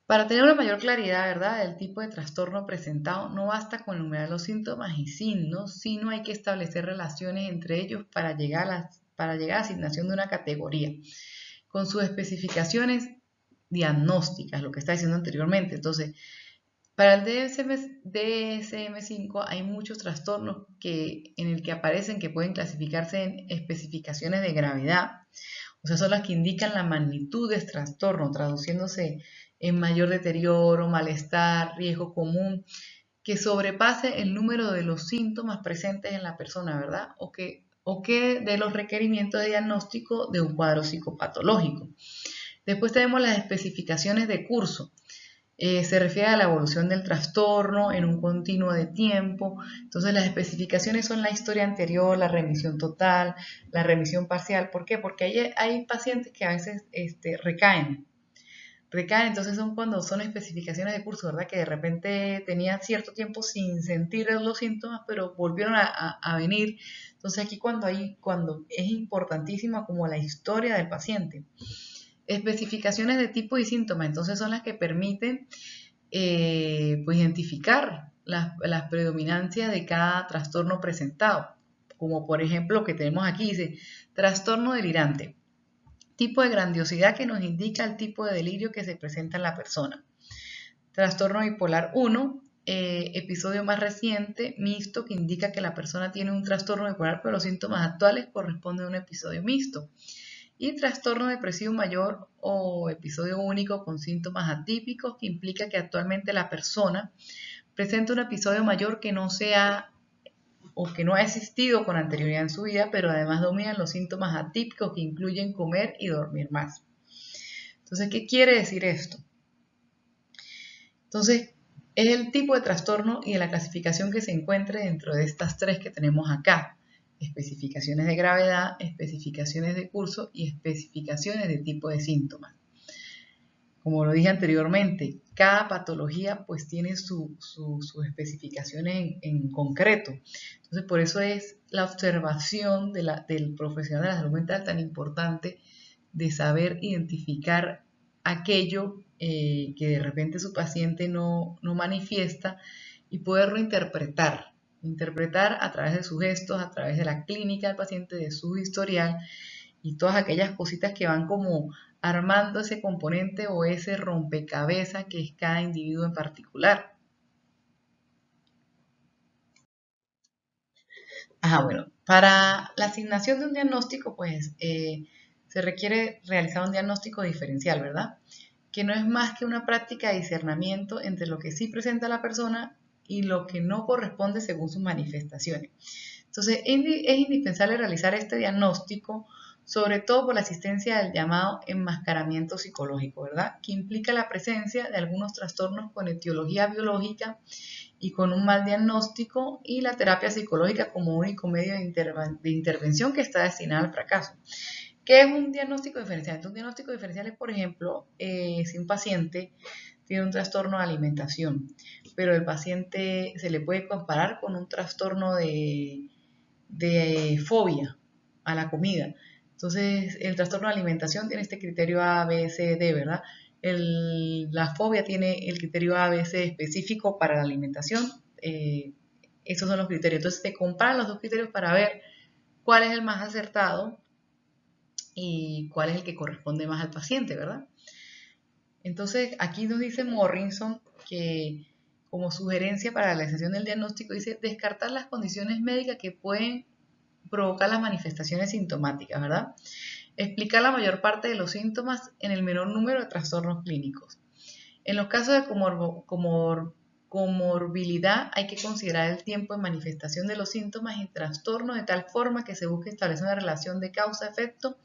Para tener una mayor claridad, ¿verdad?, del tipo de trastorno presentado, no basta con enumerar los síntomas y signos, sino hay que establecer relaciones entre ellos para llegar a la asignación de una categoría, con sus especificaciones diagnósticas, lo que está diciendo anteriormente. Entonces, para el DSM-5 hay muchos trastornos en el que aparecen que pueden clasificarse en especificaciones de gravedad, o sea, son las que indican la magnitud del trastorno, traduciéndose en mayor deterioro, malestar, riesgo común, que sobrepase el número de los síntomas presentes en la persona, ¿verdad? O que de los requerimientos de diagnóstico de un cuadro psicopatológico. Después tenemos las especificaciones de curso. Se refiere a la evolución del trastorno en un continuo de tiempo. Entonces las especificaciones son la historia anterior, la remisión total, la remisión parcial. ¿Por qué? Porque hay pacientes que a veces recaen, entonces son cuando son especificaciones de curso, ¿verdad? Que de repente tenía cierto tiempo sin sentir los síntomas, pero volvieron a venir. Entonces aquí cuando es importantísima como la historia del paciente. Especificaciones de tipo y síntomas, entonces son las que permiten pues identificar las predominancias de cada trastorno presentado. Como por ejemplo lo que tenemos aquí, dice trastorno delirante. Tipo de grandiosidad que nos indica el tipo de delirio que se presenta en la persona. Trastorno bipolar 1, episodio más reciente, mixto, que indica que la persona tiene un trastorno bipolar, pero los síntomas actuales corresponden a un episodio mixto. Y trastorno depresivo mayor o episodio único con síntomas atípicos, que implica que actualmente la persona presenta un episodio mayor que no sea o que no ha existido con anterioridad en su vida, pero además dominan los síntomas atípicos que incluyen comer y dormir más. Entonces, ¿qué quiere decir esto? Entonces, es el tipo de trastorno y de la clasificación que se encuentre dentro de estas tres que tenemos acá. Especificaciones de gravedad, especificaciones de curso y especificaciones de tipo de síntomas. Como lo dije anteriormente, cada patología pues tiene sus especificaciones en concreto. Entonces, por eso es la observación del profesional de la salud mental tan importante de saber identificar aquello que de repente su paciente no manifiesta y poderlo interpretar a través de sus gestos, a través de la clínica del paciente, de su historial y todas aquellas cositas que van como armando ese componente o ese rompecabezas que es cada individuo en particular. Bueno, para la asignación de un diagnóstico, pues se requiere realizar un diagnóstico diferencial, ¿verdad? Que no es más que una práctica de discernimiento entre lo que sí presenta la persona y lo que no corresponde según sus manifestaciones. Entonces, es indispensable realizar este diagnóstico, sobre todo por la existencia del llamado enmascaramiento psicológico, ¿verdad? Que implica la presencia de algunos trastornos con etiología biológica y con un mal diagnóstico y la terapia psicológica como único medio de intervención que está destinada al fracaso. ¿Qué es un diagnóstico diferencial? Entonces, un diagnóstico diferencial es, por ejemplo, si un paciente tiene un trastorno de alimentación, pero el paciente se le puede comparar con un trastorno de fobia a la comida. Entonces, el trastorno de alimentación tiene este criterio A, B, C, D, ¿verdad? La fobia tiene el criterio A, B, C específico para la alimentación. Esos son los criterios. Entonces, se comparan los dos criterios para ver cuál es el más acertado y cuál es el que corresponde más al paciente, ¿verdad? Entonces, aquí nos dice Morrison que como sugerencia para la realización del diagnóstico, dice descartar las condiciones médicas que pueden provocar las manifestaciones sintomáticas, ¿verdad? Explicar la mayor parte de los síntomas en el menor número de trastornos clínicos. En los casos de comorbilidad hay que considerar el tiempo de manifestación de los síntomas y trastornos de tal forma que se busque establecer una relación de causa-efecto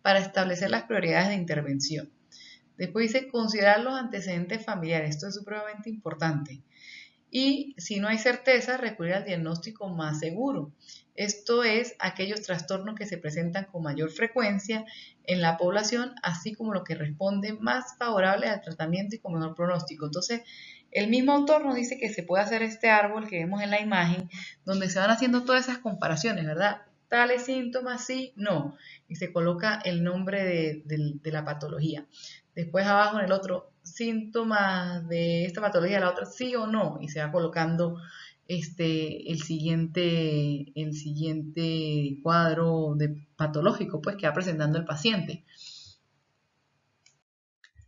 para establecer las prioridades de intervención. Después dice considerar los antecedentes familiares, esto es supremamente importante. Y si no hay certeza, recurrir al diagnóstico más seguro. Esto es aquellos trastornos que se presentan con mayor frecuencia en la población, así como lo que responde más favorable al tratamiento y con mejor pronóstico. Entonces, el mismo autor nos dice que se puede hacer este árbol que vemos en la imagen, donde se van haciendo todas esas comparaciones, ¿verdad? tales síntomas, sí, no. Y se coloca el nombre de la patología. Después abajo en el otro, síntomas de esta patología, la otra, sí o no. Y se va colocando el siguiente cuadro patológico pues, que va presentando el paciente.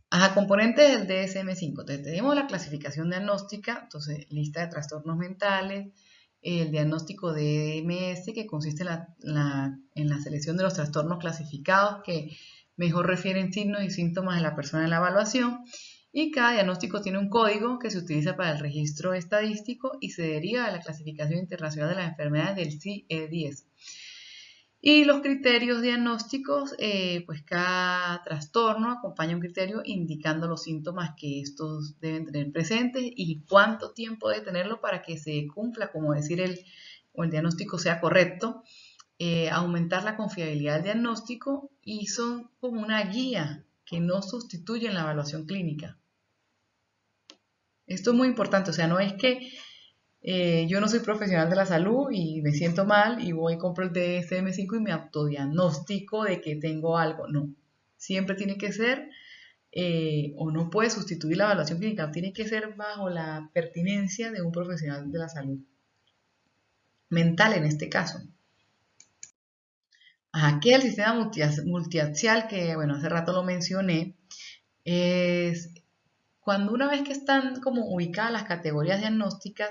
Ajá, componentes del DSM-5. Entonces, tenemos la clasificación diagnóstica, entonces, lista de trastornos mentales, el diagnóstico de DMS, que consiste en la selección de los trastornos clasificados que mejor refieren signos y síntomas de la persona en la evaluación, y cada diagnóstico tiene un código que se utiliza para el registro estadístico y se deriva de la clasificación internacional de las enfermedades del CIE-10. Y los criterios diagnósticos, pues cada trastorno acompaña un criterio indicando los síntomas que estos deben tener presentes y cuánto tiempo debe tenerlo para que se cumpla, como decir, el diagnóstico sea correcto, aumentar la confiabilidad del diagnóstico y son como una guía que no sustituyen la evaluación clínica. Esto es muy importante, o sea, no es que yo no soy profesional de la salud y me siento mal y voy y compro el DSM-5 y me autodiagnostico de que tengo algo. No, siempre tiene que ser, o no puede sustituir la evaluación clínica, tiene que ser bajo la pertinencia de un profesional de la salud mental en este caso. Aquí el sistema multiaxial, que bueno, hace rato lo mencioné, es cuando una vez que están como ubicadas las categorías diagnósticas,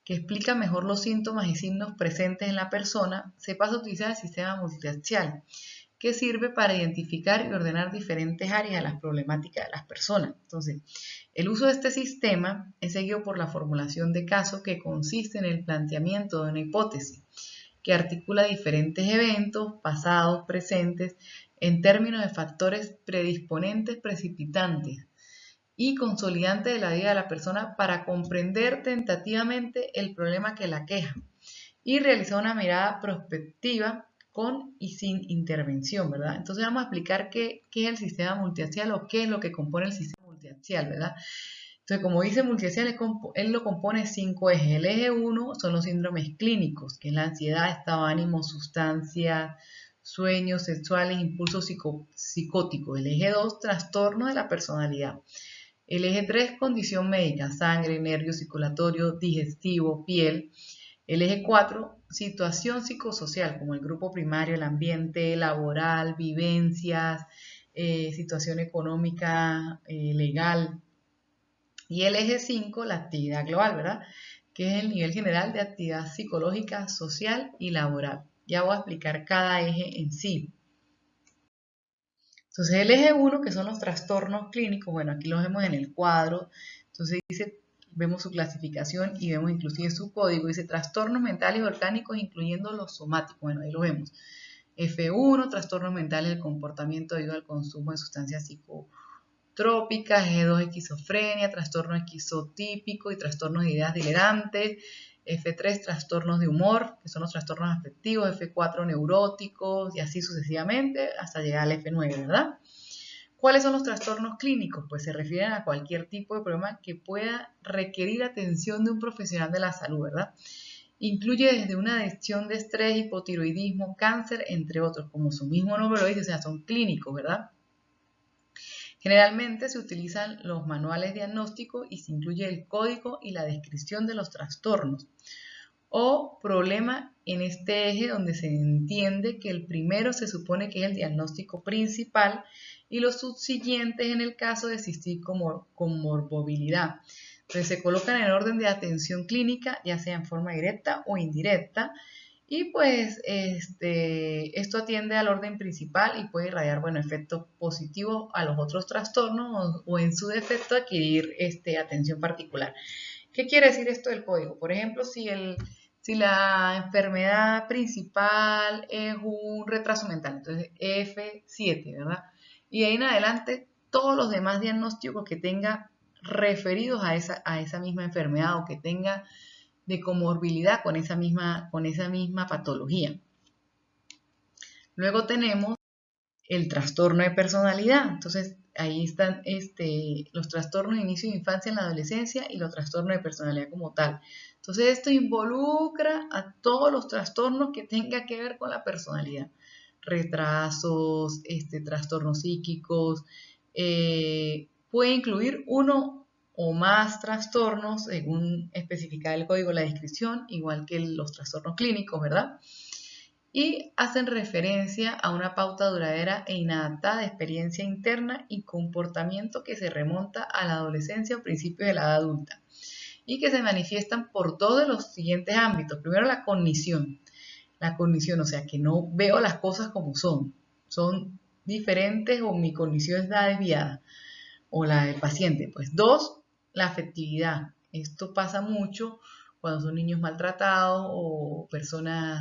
que explica mejor los síntomas y signos presentes en la persona, se pasa a utilizar el sistema multiaxial, que sirve para identificar y ordenar diferentes áreas de las problemáticas de las personas. Entonces, el uso de este sistema es seguido por la formulación de casos, que consiste en el planteamiento de una hipótesis que articula diferentes eventos, pasados, presentes, en términos de factores predisponentes, precipitantes y consolidante de la vida de la persona para comprender tentativamente el problema que la aqueja y realizar una mirada prospectiva con y sin intervención, ¿verdad? Entonces vamos a explicar qué es el sistema multiaxial o qué es lo que compone el sistema multiaxial, ¿verdad? Entonces, como dice multiaxial, él lo compone 5 ejes. El eje 1 son los síndromes clínicos, que es la ansiedad, estado de ánimo, sustancias, sueños sexuales, impulsos psicóticos. El eje 2, trastorno de la personalidad. El eje 3, condición médica, sangre, nervio circulatorio, digestivo, piel. El eje 4, situación psicosocial, como el grupo primario, el ambiente laboral, vivencias, situación económica, legal. Y el eje 5, la actividad global, ¿verdad? Que es el nivel general de actividad psicológica, social y laboral. Ya voy a explicar cada eje en sí. Entonces el eje 1, que son los trastornos clínicos, bueno, aquí los vemos en el cuadro, entonces dice, vemos su clasificación y vemos inclusive su código, dice trastornos mentales orgánicos incluyendo los somáticos, bueno, ahí lo vemos. F1, trastornos mentales del comportamiento debido al consumo de sustancias psicotrópicas, G2, esquizofrenia, trastorno esquizotípico y trastornos de ideas delirantes, F3, trastornos de humor, que son los trastornos afectivos, F4, neuróticos y así sucesivamente hasta llegar al F9, ¿verdad? ¿Cuáles son los trastornos clínicos? Pues se refieren a cualquier tipo de problema que pueda requerir atención de un profesional de la salud, ¿verdad? Incluye desde una adicción de estrés, hipotiroidismo, cáncer, entre otros, como su mismo nombre lo dice, o sea, son clínicos, ¿verdad? Generalmente se utilizan los manuales diagnósticos y se incluye el código y la descripción de los trastornos o problema en este eje, donde se entiende que el primero se supone que es el diagnóstico principal y los subsiguientes en el caso de existir comorbilidad. Entonces se colocan en orden de atención clínica, ya sea en forma directa o indirecta, y pues esto atiende al orden principal y puede irradiar, bueno, efectos positivos a los otros trastornos o en su defecto adquirir atención particular. ¿Qué quiere decir esto del código? Por ejemplo, si la enfermedad principal es un retraso mental, entonces F7, ¿verdad? Y de ahí en adelante, todos los demás diagnósticos que tenga referidos a esa misma enfermedad o que tenga de comorbilidad con esa misma patología. Luego tenemos el trastorno de personalidad. Entonces, ahí están los trastornos de inicio de infancia en la adolescencia y los trastornos de personalidad como tal. Entonces esto involucra a todos los trastornos que tenga que ver con la personalidad. Retrasos, trastornos psíquicos, puede incluir uno o más trastornos según especifica el código de la descripción, igual que los trastornos clínicos, ¿verdad? Y hacen referencia a una pauta duradera e inadaptada de experiencia interna y comportamiento que se remonta a la adolescencia o principios de la edad adulta y que se manifiestan por dos de los siguientes ámbitos. Primero, la cognición, o sea, que no veo las cosas como son diferentes o mi cognición está desviada, o la del paciente. Pues dos, la afectividad. Esto pasa mucho cuando son niños maltratados o personas,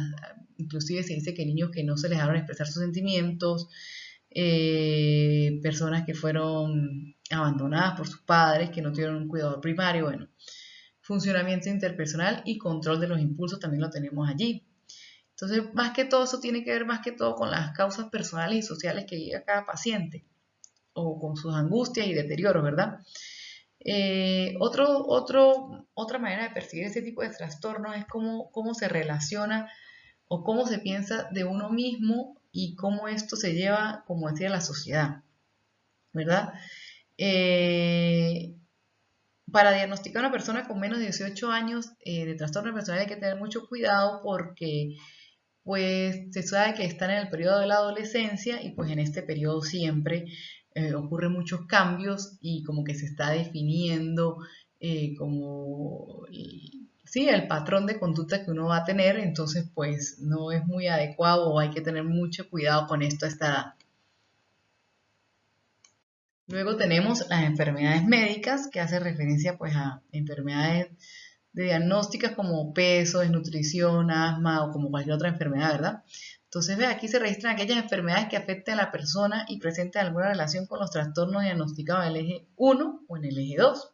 inclusive se dice que niños que no se les dejaron expresar sus sentimientos, personas que fueron abandonadas por sus padres, que no tuvieron un cuidador primario, bueno, funcionamiento interpersonal y control de los impulsos también lo tenemos allí. Entonces, más que todo, eso tiene que ver más que todo con las causas personales y sociales que vive cada paciente o con sus angustias y deterioros, ¿verdad? Otra manera de percibir ese tipo de trastornos es cómo se relaciona o cómo se piensa de uno mismo y cómo esto se lleva, como decía, a la sociedad, ¿verdad? Para diagnosticar a una persona con menos de 18 años de trastorno de personalidad hay que tener mucho cuidado porque pues se sabe que están en el periodo de la adolescencia y pues en este periodo siempre ocurren muchos cambios y como que se está definiendo como sí, el patrón de conducta que uno va a tener, entonces pues no es muy adecuado o hay que tener mucho cuidado con esto a esta edad. Luego tenemos las enfermedades médicas que hace referencia pues a enfermedades de diagnósticas como peso, desnutrición, asma o como cualquier otra enfermedad, ¿verdad? Entonces, ve, aquí se registran aquellas enfermedades que afecten a la persona y presenten alguna relación con los trastornos diagnosticados en el eje 1 o en el eje 2.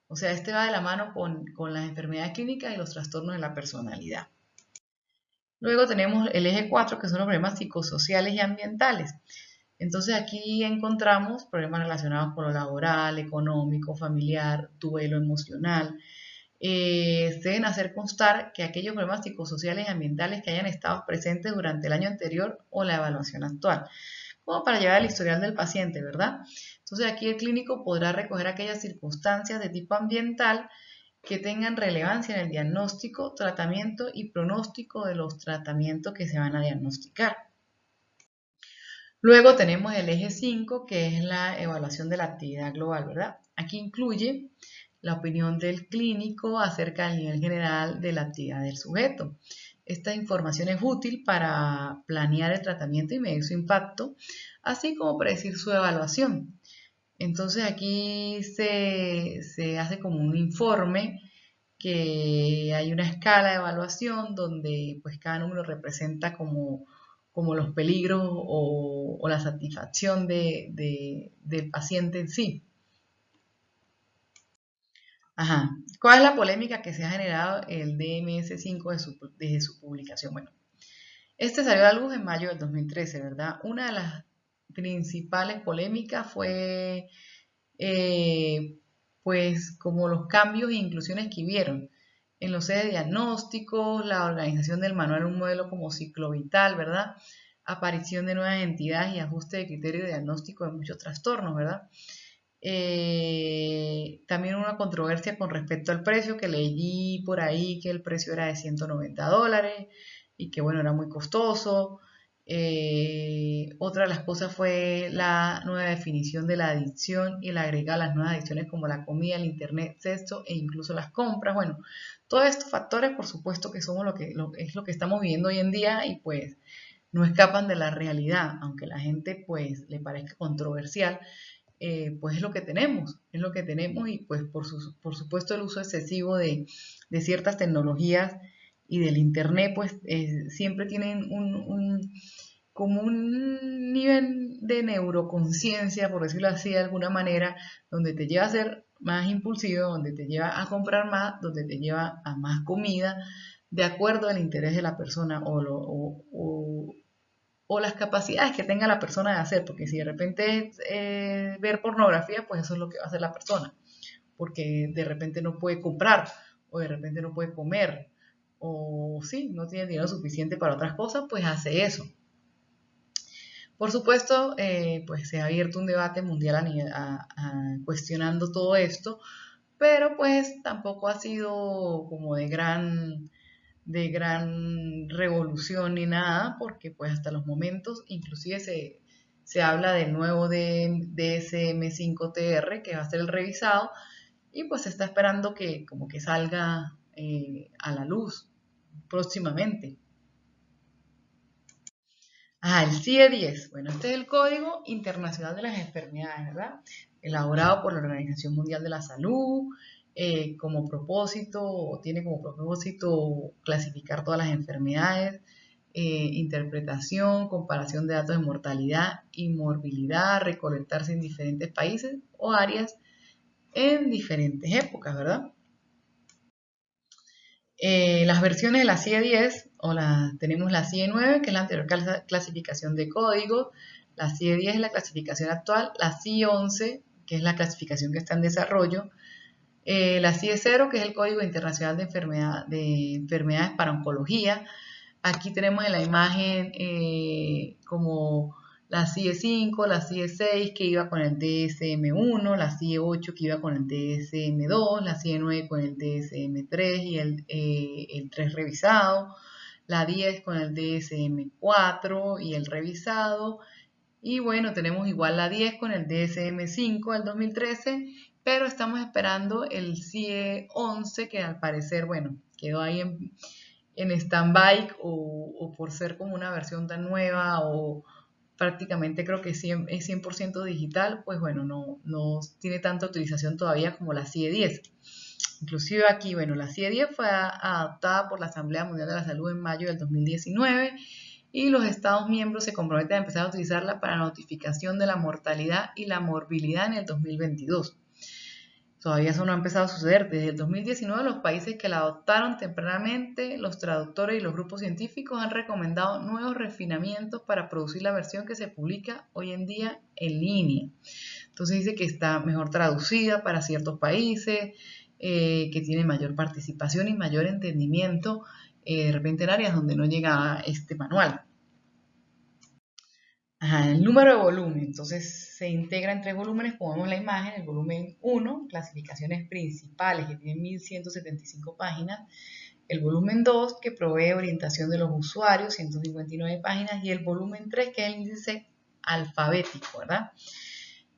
O sea, este va de la mano con las enfermedades clínicas y los trastornos de la personalidad. Luego tenemos el eje 4, que son los problemas psicosociales y ambientales. Entonces aquí encontramos problemas relacionados con lo laboral, económico, familiar, duelo emocional. Se deben hacer constar que aquellos problemas psicosociales y ambientales que hayan estado presentes durante el año anterior o la evaluación actual, como para llevar el historial del paciente, ¿verdad? Entonces aquí el clínico podrá recoger aquellas circunstancias de tipo ambiental que tengan relevancia en el diagnóstico, tratamiento y pronóstico de los tratamientos que se van a diagnosticar. Luego tenemos el eje 5, que es la evaluación de la actividad global, ¿verdad? Aquí incluye la opinión del clínico acerca del nivel general de la actividad del sujeto. Esta información es útil para planear el tratamiento y medir su impacto, así como predecir su evaluación. Entonces aquí se hace como un informe que hay una escala de evaluación donde pues cada número representa como los peligros o la satisfacción del paciente en sí. Ajá. ¿Cuál es la polémica que se ha generado el DMS5 desde su publicación? Bueno, este salió a la luz en mayo del 2013, ¿verdad? Una de las principales polémicas fue pues como los cambios e inclusiones que hubieron en los sedes diagnósticos, la organización del manual Un modelo como ciclo vital, ¿verdad? Aparición de nuevas entidades y ajuste de criterio de diagnóstico de muchos trastornos, ¿verdad? También una controversia con respecto al precio, que leí por ahí que el precio era de $190 y que bueno, era muy costoso. Otra de las cosas fue la nueva definición de la adicción y el agregar las nuevas adicciones como la comida, el internet, sexo e incluso las compras. Bueno, todos estos factores por supuesto que somos es lo que estamos viviendo hoy en día y pues no escapan de la realidad, aunque a la gente pues le parezca controversial. Pues es lo que tenemos y pues por supuesto el uso excesivo de ciertas tecnologías y del internet pues siempre tienen como un nivel de neuroconciencia, por decirlo así de alguna manera, donde te lleva a ser más impulsivo, donde te lleva a comprar más, donde te lleva a más comida, de acuerdo al interés de la persona o las capacidades que tenga la persona de hacer, porque si de repente es ver pornografía, pues eso es lo que va a hacer la persona, porque de repente no puede comprar, o de repente no puede comer, o sí, no tiene dinero suficiente para otras cosas, pues hace eso. Por supuesto, pues se ha abierto un debate mundial cuestionando todo esto, pero pues tampoco ha sido como de gran revolución ni nada, porque pues hasta los momentos inclusive se habla del nuevo DSM-5TR que va a ser el revisado y pues se está esperando que como que salga a la luz próximamente. El CIE-10. Bueno, este es el Código Internacional de las Enfermedades, ¿verdad? Elaborado por la Organización Mundial de la Salud, tiene como propósito clasificar todas las enfermedades, interpretación, comparación de datos de mortalidad y morbilidad, recolectarse en diferentes países o áreas en diferentes épocas, ¿verdad? Las versiones de la CIE-10 tenemos la CIE-9, que es la anterior clasificación de códigos, la CIE-10 es la clasificación actual, la CIE-11, que es la clasificación que está en desarrollo, la CIE-0, que es el Código Internacional de Enfermedades para Oncología. Aquí tenemos en la imagen como la CIE-5, la CIE-6 que iba con el DSM-1, la CIE-8 que iba con el DSM-2, la CIE-9 con el DSM-3 y el 3 revisado, la 10 con el DSM-4 y el revisado, y bueno, tenemos igual la 10 con el DSM-5 del 2013, pero estamos esperando el CIE-11 que al parecer, bueno, quedó ahí en stand-by o por ser como una versión tan nueva o prácticamente creo que es 100% digital, pues bueno, no tiene tanta utilización todavía como la CIE-10. Inclusive aquí, bueno, la CIE-10 fue adoptada por la Asamblea Mundial de la Salud en mayo del 2019 y los Estados miembros se comprometen a empezar a utilizarla para notificación de la mortalidad y la morbilidad en el 2022. Todavía eso no ha empezado a suceder. Desde el 2019, los países que la adoptaron tempranamente, los traductores y los grupos científicos han recomendado nuevos refinamientos para producir la versión que se publica hoy en día en línea. Entonces dice que está mejor traducida para ciertos países, que tiene mayor participación y mayor entendimiento, de repente en áreas donde no llega este manual. El número de volumen, entonces se integra en 3 volúmenes, como vemos en la imagen, el volumen 1, clasificaciones principales, que tiene 1175 páginas, el volumen 2, que provee orientación de los usuarios, 159 páginas, y el volumen 3, que es el índice alfabético, ¿verdad?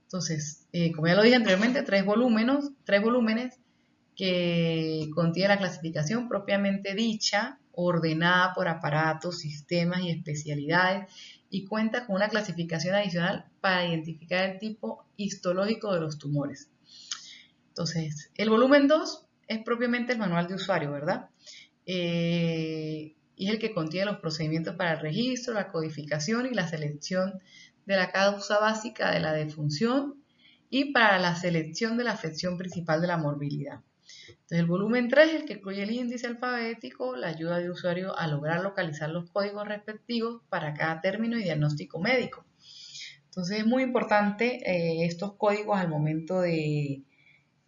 Entonces, como ya lo dije anteriormente, 3 volúmenes que contiene la clasificación propiamente dicha, ordenada por aparatos, sistemas y especialidades, y cuenta con una clasificación adicional para identificar el tipo histológico de los tumores. Entonces, el volumen 2 es propiamente el manual de usuario, ¿verdad? Y es el que contiene los procedimientos para el registro, la codificación y la selección de la causa básica de la defunción y para la selección de la afección principal de la morbilidad. Entonces, el volumen 3 es el que incluye el índice alfabético, la ayuda de usuario a lograr localizar los códigos respectivos para cada término y diagnóstico médico. Entonces, es muy importante estos códigos al momento de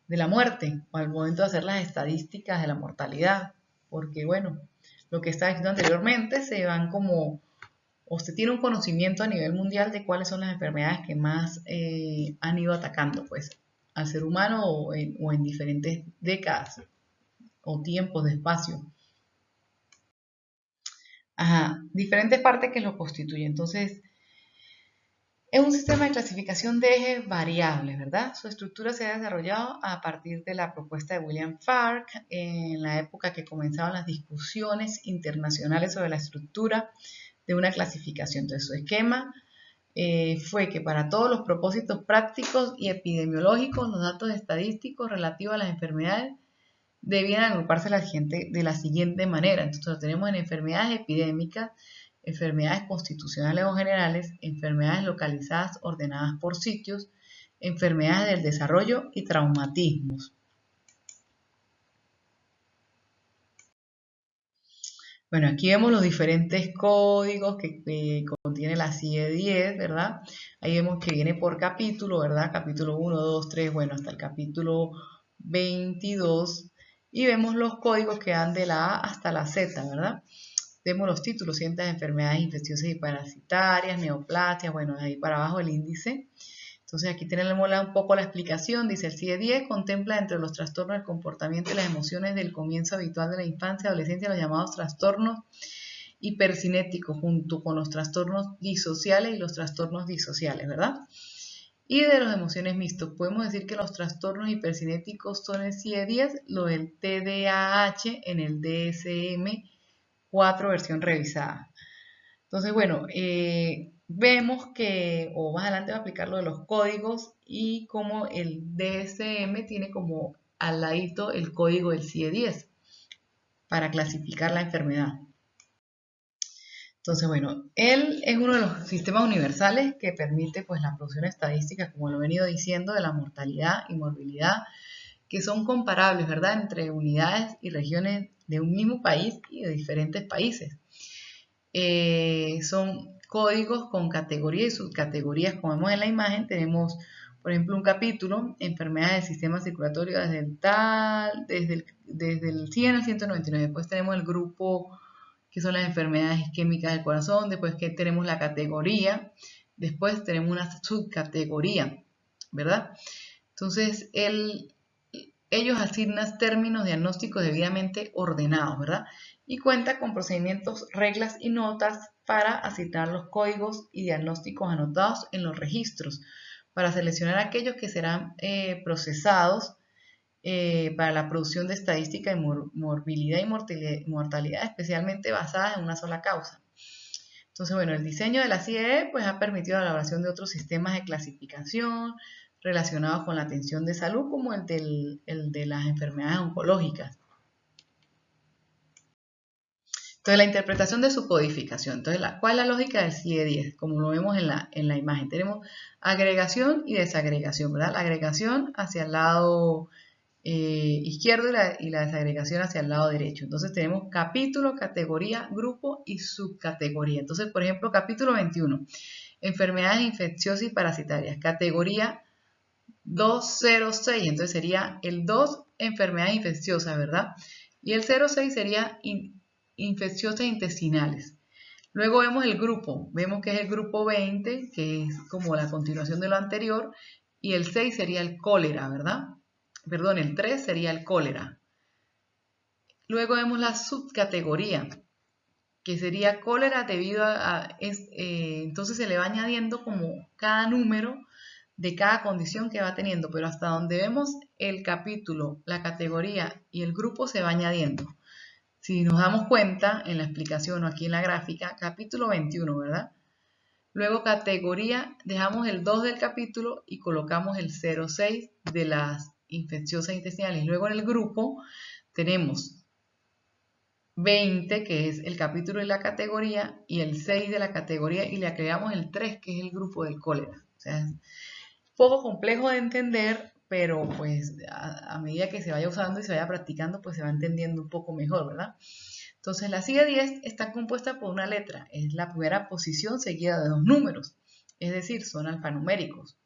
la muerte o al momento de hacer las estadísticas de la mortalidad, porque bueno, lo que estaba diciendo anteriormente, usted tiene un conocimiento a nivel mundial de cuáles son las enfermedades que más han ido atacando pues al ser humano o en diferentes décadas o tiempos de espacio. Diferentes partes que lo constituyen. Entonces, es un sistema de clasificación de ejes variables, ¿verdad? Su estructura se ha desarrollado a partir de la propuesta de William Fark en la época que comenzaban las discusiones internacionales sobre la estructura de una clasificación. Entonces, su esquema fue que para todos los propósitos prácticos y epidemiológicos, los datos estadísticos relativos a las enfermedades debían agruparse de la siguiente manera. Entonces, lo tenemos en enfermedades epidémicas, enfermedades constitucionales o generales, enfermedades localizadas ordenadas por sitios, enfermedades del desarrollo y traumatismos. Bueno, aquí vemos los diferentes códigos que contiene la CIE-10, ¿verdad? Ahí vemos que viene por capítulo, ¿verdad? Capítulo 1, 2, 3, bueno, hasta el capítulo 22. Y vemos los códigos que van de la A hasta la Z, ¿verdad? Vemos los títulos, cientos de enfermedades infecciosas y parasitarias, neoplasias, bueno, de ahí para abajo el índice. Entonces aquí tenemos un poco la explicación, dice el CIE-10 contempla entre los trastornos del comportamiento y las emociones del comienzo habitual de la infancia y adolescencia los llamados trastornos hipercinéticos junto con los trastornos disociales y los trastornos disociales, ¿verdad? Y de las emociones mixtas, podemos decir que los trastornos hipercinéticos son el CIE-10, lo del TDAH en el DSM-4 versión revisada. Entonces, bueno, vemos que, o más adelante va a explicar lo de los códigos y cómo el DSM tiene como al ladito el código del CIE-10 para clasificar la enfermedad. Entonces, bueno, él es uno de los sistemas universales que permite pues la producción estadística, como lo he venido diciendo, de la mortalidad y morbilidad, que son comparables, ¿verdad?, entre unidades y regiones de un mismo país y de diferentes países. Son códigos con categorías y subcategorías, como vemos en la imagen. Tenemos, por ejemplo, un capítulo, enfermedades del sistema circulatorio desde el 100 al 199. Después tenemos el grupo, que son las enfermedades isquémicas del corazón. Después que tenemos la categoría. Después tenemos una subcategoría, ¿verdad? Entonces, ellos asignan términos diagnósticos debidamente ordenados, ¿verdad? Y cuenta con procedimientos, reglas y notas para asignar los códigos y diagnósticos anotados en los registros, para seleccionar aquellos que serán procesados para la producción de estadística de morbilidad y mortalidad, especialmente basadas en una sola causa. Entonces, bueno, el diseño de la CIE pues ha permitido la elaboración de otros sistemas de clasificación relacionados con la atención de salud, como el de las enfermedades oncológicas. Entonces, la interpretación de su codificación. Entonces, ¿cuál es la lógica del CIE-10? Como lo vemos en la imagen. Tenemos agregación y desagregación, ¿verdad? La agregación hacia el lado izquierdo y la desagregación hacia el lado derecho. Entonces, tenemos capítulo, categoría, grupo y subcategoría. Entonces, por ejemplo, capítulo 21. Enfermedades infecciosas y parasitarias. Categoría 206. Entonces, sería el 2, enfermedades infecciosas, ¿verdad? Y el 06 sería infecciosas intestinales. Luego vemos el grupo, vemos que es el grupo 20, que es como la continuación de lo anterior, y el 6 sería el cólera, ¿verdad? Perdón, el 3 sería el cólera. Luego vemos la subcategoría, que sería cólera debido entonces se le va añadiendo como cada número de cada condición que va teniendo, pero hasta donde vemos el capítulo, la categoría y el grupo se va añadiendo. Si nos damos cuenta en la explicación o aquí en la gráfica, capítulo 21, ¿verdad? Luego categoría, dejamos el 2 del capítulo y colocamos el 06 de las infecciosas intestinales. Luego en el grupo tenemos 20, que es el capítulo de la categoría, y el 6 de la categoría, y le agregamos el 3, que es el grupo del cólera. O sea, es un poco complejo de entender, pero pues a medida que se vaya usando y se vaya practicando, pues se va entendiendo un poco mejor, ¿verdad? Entonces la CIE-10 está compuesta por una letra, es la primera posición seguida de dos números, es decir, son alfanuméricos.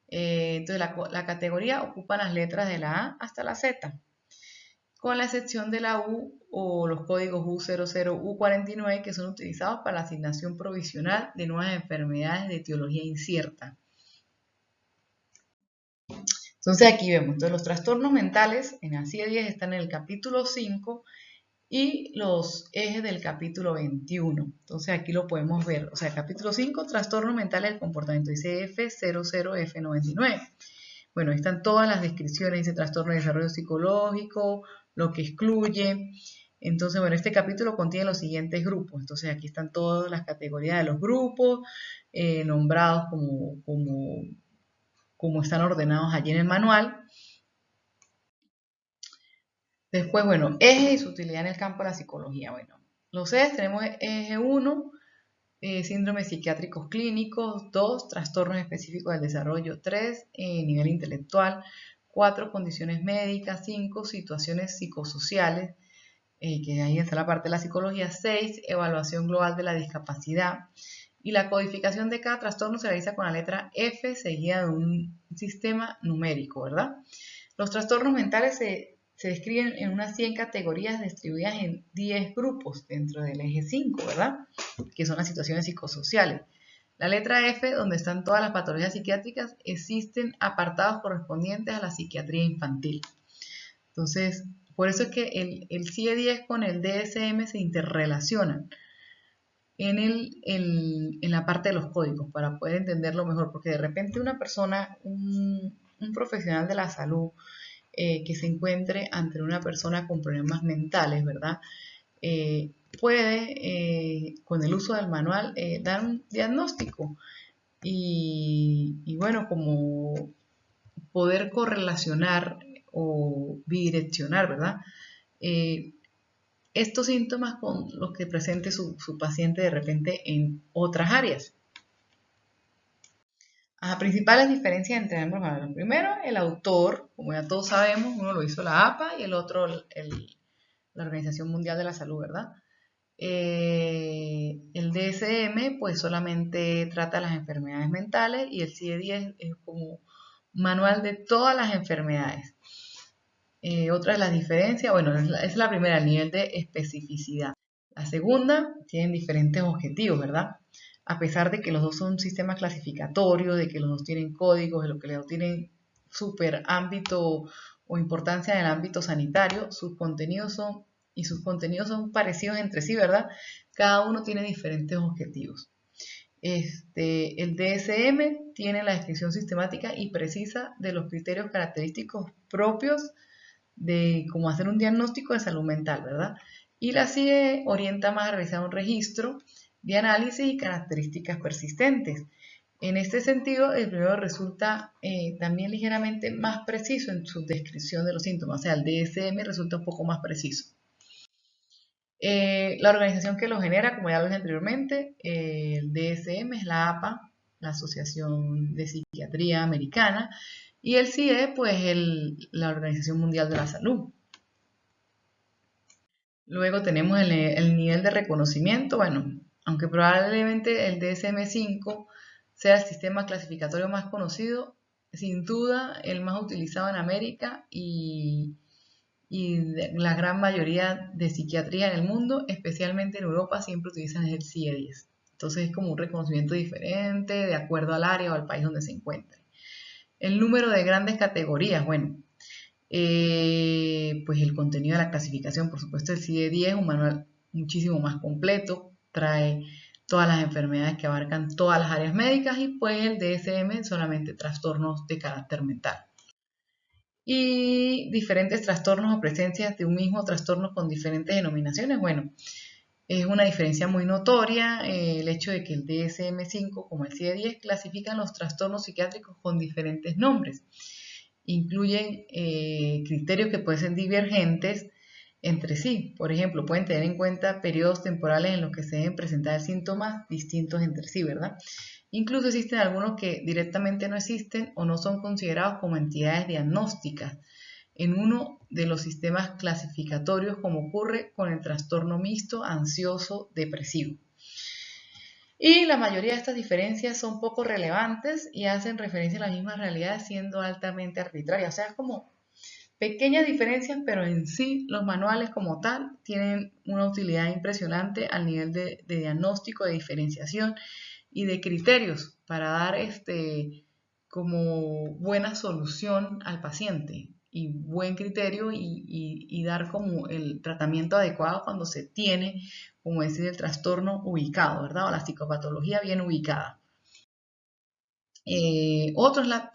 Entonces la categoría ocupa las letras de la A hasta la Z, con la excepción de la U o los códigos U00, U49, que son utilizados para la asignación provisional de nuevas enfermedades de etiología incierta. Entonces aquí vemos, entonces los trastornos mentales en la CIE-10 están en el capítulo 5 y los ejes del capítulo 21. Entonces aquí lo podemos ver, o sea, capítulo 5, trastornos mentales del comportamiento, dice F00, F99. Bueno, ahí están todas las descripciones, dice trastorno de desarrollo psicológico, lo que excluye. Entonces, bueno, este capítulo contiene los siguientes grupos. Entonces, aquí están todas las categorías de los grupos, nombrados como están ordenados allí en el manual. Después, bueno, ejes y su utilidad en el campo de la psicología. Bueno, los ejes tenemos eje 1, síndromes psiquiátricos clínicos, 2, trastornos específicos del desarrollo, 3, nivel intelectual, 4, condiciones médicas, 5, situaciones psicosociales, que ahí está la parte de la psicología. 6, evaluación global de la discapacidad. Y la codificación de cada trastorno se realiza con la letra F seguida de un sistema numérico, ¿verdad? Los trastornos mentales se describen en unas 100 categorías distribuidas en 10 grupos dentro del eje 5, ¿verdad? Que son las situaciones psicosociales. La letra F, donde están todas las patologías psiquiátricas, existen apartados correspondientes a la psiquiatría infantil. Entonces, por eso es que el CIE-10 con el DSM se interrelacionan en la parte de los códigos para poder entenderlo mejor, porque de repente una persona, un profesional de la salud que se encuentre ante una persona con problemas mentales, ¿verdad? Puede, con el uso del manual, dar un diagnóstico y bueno, como poder correlacionar o bidireccionar, ¿verdad? Estos síntomas con los que presente su paciente de repente en otras áreas. Principales diferencias entre ambos manuales. Primero, el autor, como ya todos sabemos, uno lo hizo la APA y el otro la Organización Mundial de la Salud, ¿verdad? El DSM pues solamente trata las enfermedades mentales y el CIE-10 es como manual de todas las enfermedades. Otra de las diferencias, bueno, es la primera, el nivel de especificidad. La segunda, tienen diferentes objetivos, ¿verdad? A pesar de que los dos son sistemas clasificatorios, de que los dos tienen códigos, de lo que los dos tienen súper ámbito o importancia en el ámbito sanitario, sus contenidos son parecidos entre sí, ¿verdad? Cada uno tiene diferentes objetivos. El DSM tiene la descripción sistemática y precisa de los criterios característicos propios de cómo hacer un diagnóstico de salud mental, ¿verdad? Y la CIE orienta más a realizar un registro de análisis y características persistentes. En este sentido, el primero resulta también ligeramente más preciso en su descripción de los síntomas, o sea, el DSM resulta un poco más preciso. La organización que lo genera, como ya lo dije anteriormente, el DSM es la APA, la Asociación de Psiquiatría Americana, y el CIE, pues la Organización Mundial de la Salud. Luego tenemos el nivel de reconocimiento, bueno, aunque probablemente el DSM-5 sea el sistema clasificatorio más conocido, sin duda el más utilizado en América y la gran mayoría de psiquiatría en el mundo, especialmente en Europa, siempre utilizan el CIE-10. Entonces es como un reconocimiento diferente de acuerdo al área o al país donde se encuentre. El número de grandes categorías, bueno, pues el contenido de la clasificación, por supuesto el CIE-10 es un manual muchísimo más completo, trae todas las enfermedades que abarcan todas las áreas médicas y pues el DSM solamente trastornos de carácter mental. Y diferentes trastornos o presencias de un mismo trastorno con diferentes denominaciones, bueno, es una diferencia muy notoria el hecho de que el DSM-5 como el CIE-10 clasifican los trastornos psiquiátricos con diferentes nombres. Incluyen criterios que pueden ser divergentes entre sí. Por ejemplo, pueden tener en cuenta periodos temporales en los que se deben presentar síntomas distintos entre sí, ¿verdad? Incluso existen algunos que directamente no existen o no son considerados como entidades diagnósticas en uno de los sistemas clasificatorios, como ocurre con el trastorno mixto ansioso depresivo. Y la mayoría de estas diferencias son poco relevantes y hacen referencia a las mismas realidades siendo altamente arbitrarias. O sea, es como pequeñas diferencias, pero en sí los manuales como tal tienen una utilidad impresionante al nivel de diagnóstico, de diferenciación y de criterios para dar como buena solución al paciente y buen criterio y dar como el tratamiento adecuado cuando se tiene, como decir, el trastorno ubicado, ¿verdad? O la psicopatología bien ubicada. Otro es la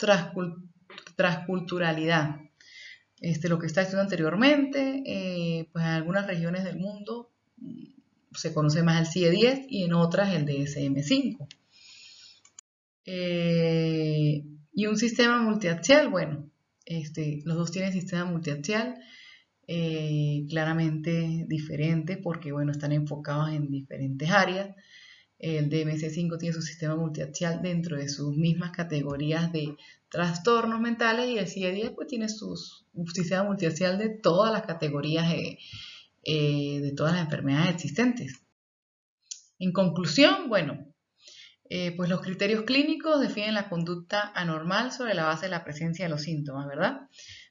transculturalidad. Lo que está estudiando anteriormente, pues en algunas regiones del mundo se conoce más el CIE-10 y en otras el DSM-5. Y un sistema multiaxial, bueno, los dos tienen sistema multiaxial, claramente diferente porque, bueno, están enfocados en diferentes áreas. El DMC-5 tiene su sistema multiaxial dentro de sus mismas categorías de trastornos mentales y el CIE-10 pues tiene su sistema multiaxial de todas las categorías de todas las enfermedades existentes. En conclusión, bueno, pues los criterios clínicos definen la conducta anormal sobre la base de la presencia de los síntomas, ¿verdad?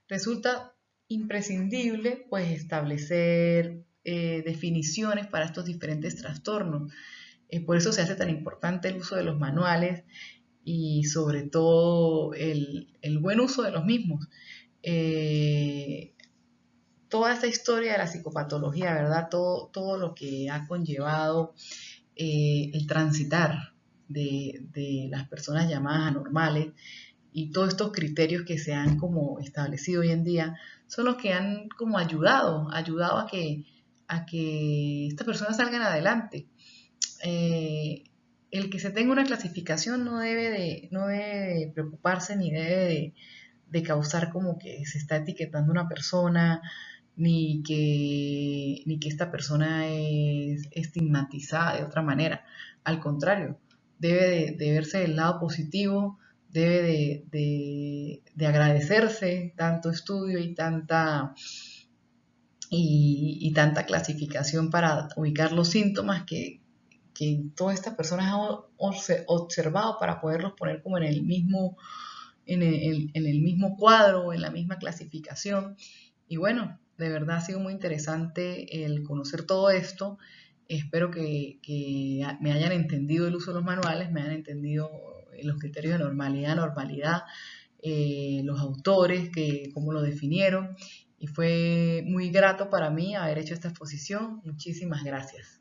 Resulta imprescindible pues establecer definiciones para estos diferentes trastornos. Por eso se hace tan importante el uso de los manuales y sobre todo el buen uso de los mismos. Toda esta historia de la psicopatología, ¿verdad? Todo lo que ha conllevado el transitar de las personas llamadas anormales y todos estos criterios que se han como establecido hoy en día son los que han como ayudado a que estas personas salgan adelante. El que se tenga una clasificación no debe de preocuparse ni debe de causar como que se está etiquetando una persona, ni que esta persona es estigmatizada de otra manera. Al contrario, debe de verse del lado positivo, debe de agradecerse tanto estudio y tanta clasificación para ubicar los síntomas que todas estas personas han observado para poderlos poner como en el mismo cuadro, en la misma clasificación. Y bueno, de verdad ha sido muy interesante el conocer todo esto. Espero que me hayan entendido el uso de los manuales, me hayan entendido los criterios de normalidad, normalidad, los autores, cómo lo definieron. Y fue muy grato para mí haber hecho esta exposición. Muchísimas gracias.